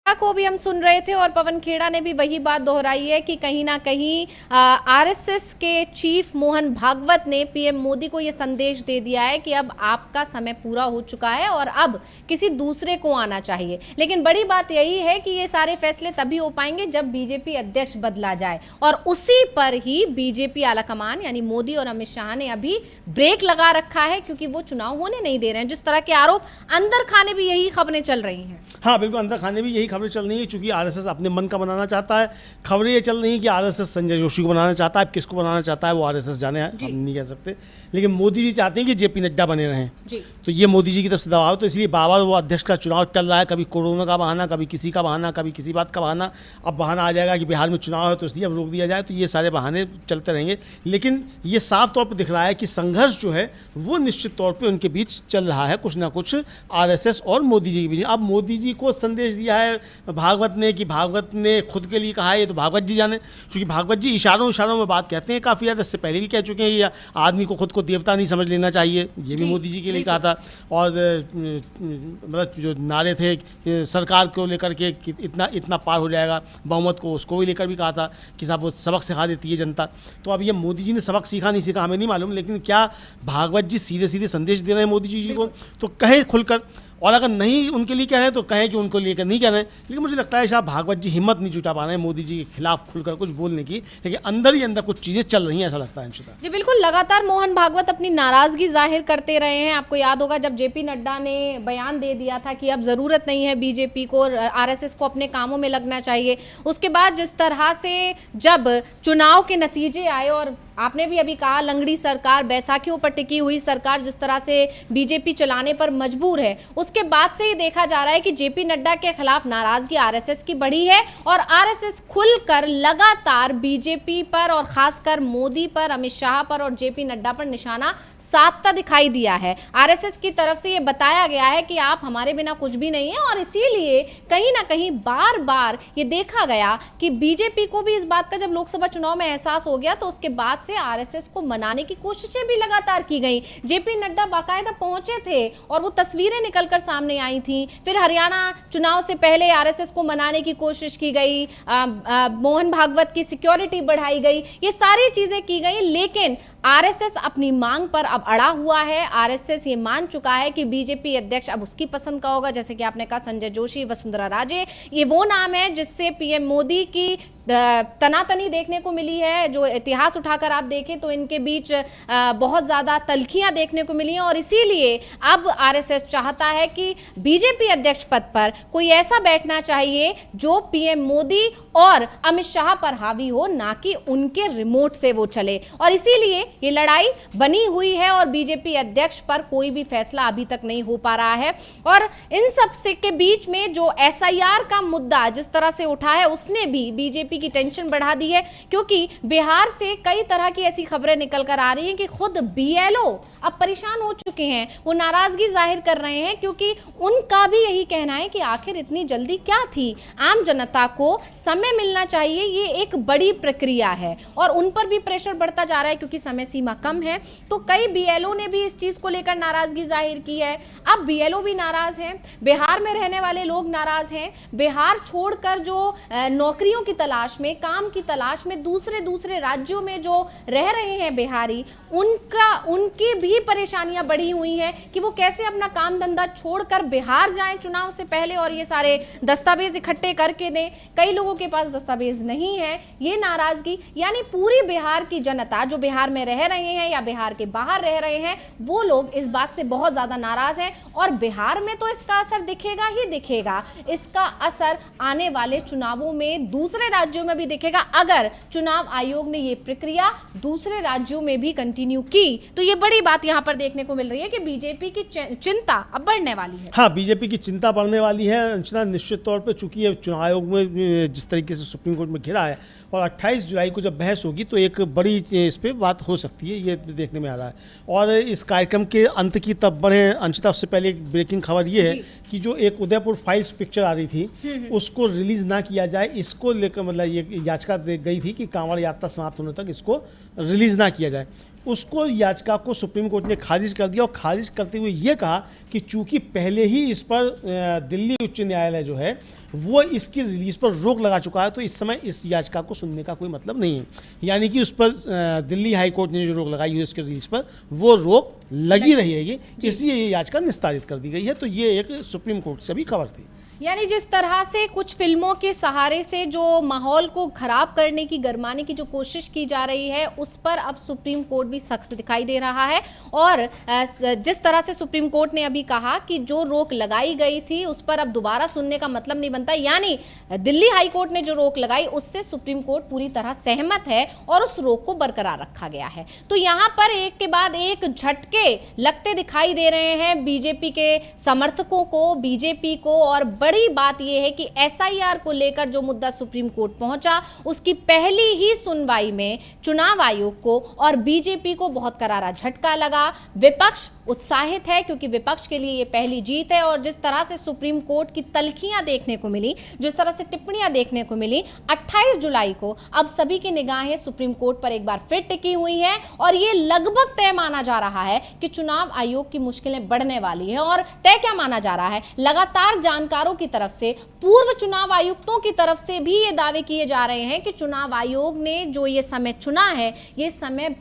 को भी हम सुन रहे थे और पवन खेड़ा ने भी वही बात दोहराई है कि कहीं ना कहीं आरएसएस के चीफ मोहन भागवत ने पीएम मोदी को यह संदेश दे दिया है कि अब आपका समय पूरा हो चुका है और अब किसी दूसरे को आना चाहिए। लेकिन बड़ी बात यही है कि ये सारे फैसले तभी हो पाएंगे जब बीजेपी अध्यक्ष बदला जाए और उसी पर ही बीजेपी आलाकमान यानी मोदी और अमित शाह ने अभी ब्रेक लगा रखा है, क्योंकि वो चुनाव होने नहीं दे रहे हैं। जिस तरह के आरोप अंदर खाने भी यही खबरें चल रही हैं। हाँ बिल्कुल, अंदर खाने भी यही खबरें चल रही है, क्योंकि आरएसएस अपने मन का बनाना चाहता है। खबरें ये चल रही हैं कि आरएसएस संजय जोशी को बनाना चाहता है। अब किसको बनाना चाहता है वो आरएसएस जाने, हम नहीं कह सकते। लेकिन मोदी जी चाहते हैं कि जेपी नड्डा बने रहें जी। तो ये मोदी जी की तरफ से दबाव, तो इसलिए बार बार वो अध्यक्ष का चुनाव चल रहा है। कभी कोरोना का बहाना, कभी किसी का बहाना, कभी किसी बात का बहाना। अब बहाना आ जाएगा कि बिहार में चुनाव है तो इसलिए अब रोक दिया जाए। तो ये सारे बहाने चलते रहेंगे, लेकिन ये साफ तौर पर दिख रहा है कि संघर्ष जो है वो निश्चित तौर पर उनके बीच चल रहा है, कुछ ना कुछ आरएसएस और मोदी जी के बीच। अब मोदी जी को संदेश दिया है भागवत ने कि भागवत ने खुद के लिए कहा है, ये तो भागवत जी जाने, क्योंकि भागवत जी इशारों में बात कहते हैं काफ़ी ज़्यादा। इससे पहले भी कह चुके हैं ये आदमी को खुद को देवता नहीं समझ लेना चाहिए, ये भी मोदी जी के लिए कहा था। और मतलब जो नारे थे सरकार को लेकर के कि इतना पार हो जाएगा बहुमत को, उसको भी लेकर भी कहा था कि साहब वो सबक सिखा देती है जनता। तो अब ये मोदी जी ने सबक सीखा नहीं सीखा हमें नहीं मालूम, लेकिन क्या भागवत जी सीधे सीधे संदेश दे रहे हैं मोदी जी को, तो कहे खुलकर। और अगर नहीं उनके लिए कह रहे हैं तो कहें कि उनको लेकर नहीं कह रहे हैं। लेकिन मुझे लगता है शायद भागवत जी हिम्मत नहीं जुटा पा रहे हैं मोदी जी के खिलाफ खुलकर कुछ बोलने की, लेकिन अंदर ही अंदर कुछ चीज़ें चल रही हैं, ऐसा लगता है अंशिता जी। बिल्कुल, लगातार मोहन भागवत अपनी नाराजगी जाहिर करते रहे हैं। आपको याद होगा जब जेपी नड्डा ने बयान दे दिया था कि अब ज़रूरत नहीं है बीजेपी को, आरएसएस को अपने कामों में लगना चाहिए। उसके बाद जिस तरह से जब चुनाव के नतीजे आए और आपने भी अभी कहा लंगड़ी सरकार, बैसाखियों पर टिकी हुई सरकार जिस तरह से बीजेपी चलाने पर मजबूर है, उसके बाद से ही देखा जा रहा है कि जेपी नड्डा के खिलाफ नाराजगी आरएसएस की बढ़ी है और आरएसएस खुलकर लगातार बीजेपी पर और खासकर मोदी पर, अमित शाह पर और जेपी नड्डा पर निशाना साधता दिखाई दिया है। आरएसएस की तरफ से ये बताया गया है कि आप हमारे बिना कुछ भी नहीं है और इसीलिए कहीं ना कहीं बार बार ये देखा गया कि बीजेपी को भी इस बात का जब लोकसभा चुनाव में एहसास हो गया तो उसके बाद से आरएसएस को मनाने की कोशिशें भी लगातार की गई। जेपी नड्डा बाकायदा पहुंचे थे और वो तस्वीरें निकलकर सामने आई थी। फिर हरियाणा चुनाव से पहले आरएसएस को मनाने की कोशिश की गई, मोहन भागवत की सिक्योरिटी बढ़ाई गई, ये सारी चीजें की गई। लेकिन आरएसएस अपनी मांग पर अब अड़ा हुआ है। आरएसएस ये मान चुका है कि बीजेपी अध्यक्ष अब उसकी पसंद का होगा। जैसे कि आपने कहा संजय जोशी, वसुंधरा राजे, ये वो नाम है जिससे पीएम मोदी की तनातनी देखने को मिली है। जो इतिहास उठाकर आप देखें तो इनके बीच बहुत ज़्यादा तल्खियां देखने को मिली हैं और इसीलिए अब आरएसएस चाहता है कि बीजेपी अध्यक्ष पद पर कोई ऐसा बैठना चाहिए जो पीएम मोदी और अमित शाह पर हावी हो, ना कि उनके रिमोट से वो चले। और इसीलिए ये लड़ाई बनी हुई है और बीजेपी अध्यक्ष पर कोई भी फैसला अभी तक नहीं हो पा रहा है। और इन सब से के बीच में जो एसआईआर का मुद्दा जिस तरह से उठा है उसने भी बीजेपी की टेंशन बढ़ा दी है, क्योंकि बिहार से कई तरह की ऐसी खबरें निकल कर आ रही हैं कि खुद बीएलओ अब परेशान हो चुके हैं, वो नाराजगी जाहिर कर रहे हैं, क्योंकि उनका भी यही कहना है कि आखिर इतनी जल्दी क्या थी, आम जनता को समय मिलना चाहिए, ये एक बड़ी प्रक्रिया है और उन पर भी प्रेशर बढ़ता जा रहा है क्योंकि समय सीमा कम है। तो कई बीएलओ ने भी इस चीज को लेकर नाराजगी जाहिर की है। अब बीएलओ भी नाराज हैं, बिहार में रहने वाले लोग नाराज हैं, बिहार छोड़कर जो नौकरियों की तलाश में, काम की तलाश में दूसरे राज्यों में जो रह रहे हैं बिहारी, उनकी भी परेशानियां बढ़ी हुई हैं कि वो कैसे अपना काम धंधा छोड़कर बिहार जाएं चुनाव से पहले और ये सारे दस्तावेज इकट्ठे करके दें। कई लोगों के पास दस्तावेज नहीं है। ये नाराजगी यानी पूरी बिहार की जनता जो बिहार में रह रहे हैं या बिहार के बाहर रह रहे हैं, वो लोग इस बात से बहुत ज्यादा नाराज हैं और बिहार में तो इसका असर दिखेगा ही दिखेगा। इसका असर आने वाले चुनावों में दूसरे राज्यों में भी दिखेगा। अगर चुनाव आयोग ने ये प्रक्रिया दूसरे राज्यों में भी कंटिन्यू की तो ये बड़ी बात यहां पर देखने को मिल रही है कि बीजेपी की चिंता अब बढ़ने वाली है। हाँ, बीजेपी की चिंता बढ़ने वाली है अंशना, निश्चित तौर पे। चूंकि ये चुनाव आयोग में जिस तरीके से सुप्रीम कोर्ट में घिरा है और 28 जुलाई को जब बहस होगी तो एक बड़ी इस पर बात हो सकती है, ये देखने में आ रहा है। और इस कार्यक्रम के अंत की तब बढ़े अंशिता, उससे पहले एक ब्रेकिंग खबर ये है कि जो एक उदयपुर फाइल्स पिक्चर आ रही थी उसको रिलीज ना किया जाए, इसको लेकर मतलब ये याचिका गई थी कि कांवड़ यात्रा समाप्त होने तक इसको रिलीज़ ना किया जाए। उसको याचिका को सुप्रीम कोर्ट ने खारिज कर दिया और खारिज करते हुए ये कहा कि चूंकि पहले ही इस पर दिल्ली उच्च न्यायालय जो है वो इसकी रिलीज़ पर रोक लगा चुका है, तो इस समय इस याचिका को सुनने का कोई मतलब नहीं है। यानी कि उस पर दिल्ली हाई कोर्ट ने जो रोक लगाई है उसके रिलीज़ पर वो रोक लगी रहेगी, इसलिए ये याचिका निस्तारित कर दी गई है। तो ये एक सुप्रीम कोर्ट से भी खबर थी। यानी जिस तरह से कुछ फिल्मों के सहारे से जो माहौल को खराब करने की, गरमाने की जो कोशिश की जा रही है, उस पर अब सुप्रीम कोर्ट भी सख्त दिखाई दे रहा है। और जिस तरह से सुप्रीम कोर्ट ने अभी कहा कि जो रोक लगाई गई थी उस पर अब दोबारा सुनने का मतलब नहीं बनता, यानी दिल्ली हाई कोर्ट ने जो रोक लगाई उससे सुप्रीम कोर्ट पूरी तरह सहमत है और उस रोक को बरकरार रखा गया है। तो यहाँ पर एक के बाद एक झटके लगते दिखाई दे रहे हैं बीजेपी के समर्थकों को, बीजेपी को। और बड़ी बात यह है कि एसआईआर को लेकर जो मुद्दा सुप्रीम कोर्ट पहुंचा उसकी पहली ही सुनवाई में चुनाव आयोग को और बीजेपी को बहुत करारा झटका लगा। विपक्ष उत्साहित है क्योंकि विपक्ष के लिए ये पहली जीत है। और जिस तरह से सुप्रीम कोर्ट की तल्खियां देखने को मिली, जिस तरह से टिप्पणियां देखने को मिली, 28 जुलाई को अब सभी की निगाहें सुप्रीम कोर्ट पर एक बार फिर टिकी हुई हैं। और ये लगभग तय माना जा रहा है कि चुनाव आयोग की मुश्किलें बढ़ने वाली हैं। और तय क्या माना जा रहा है, लगातार जानकारों की तरफ से, पूर्व चुनाव आयुक्तों की तरफ से भी ये दावे किए जा रहे हैं कि चुनाव आयोग ने जो ये समय चुना है, ये समय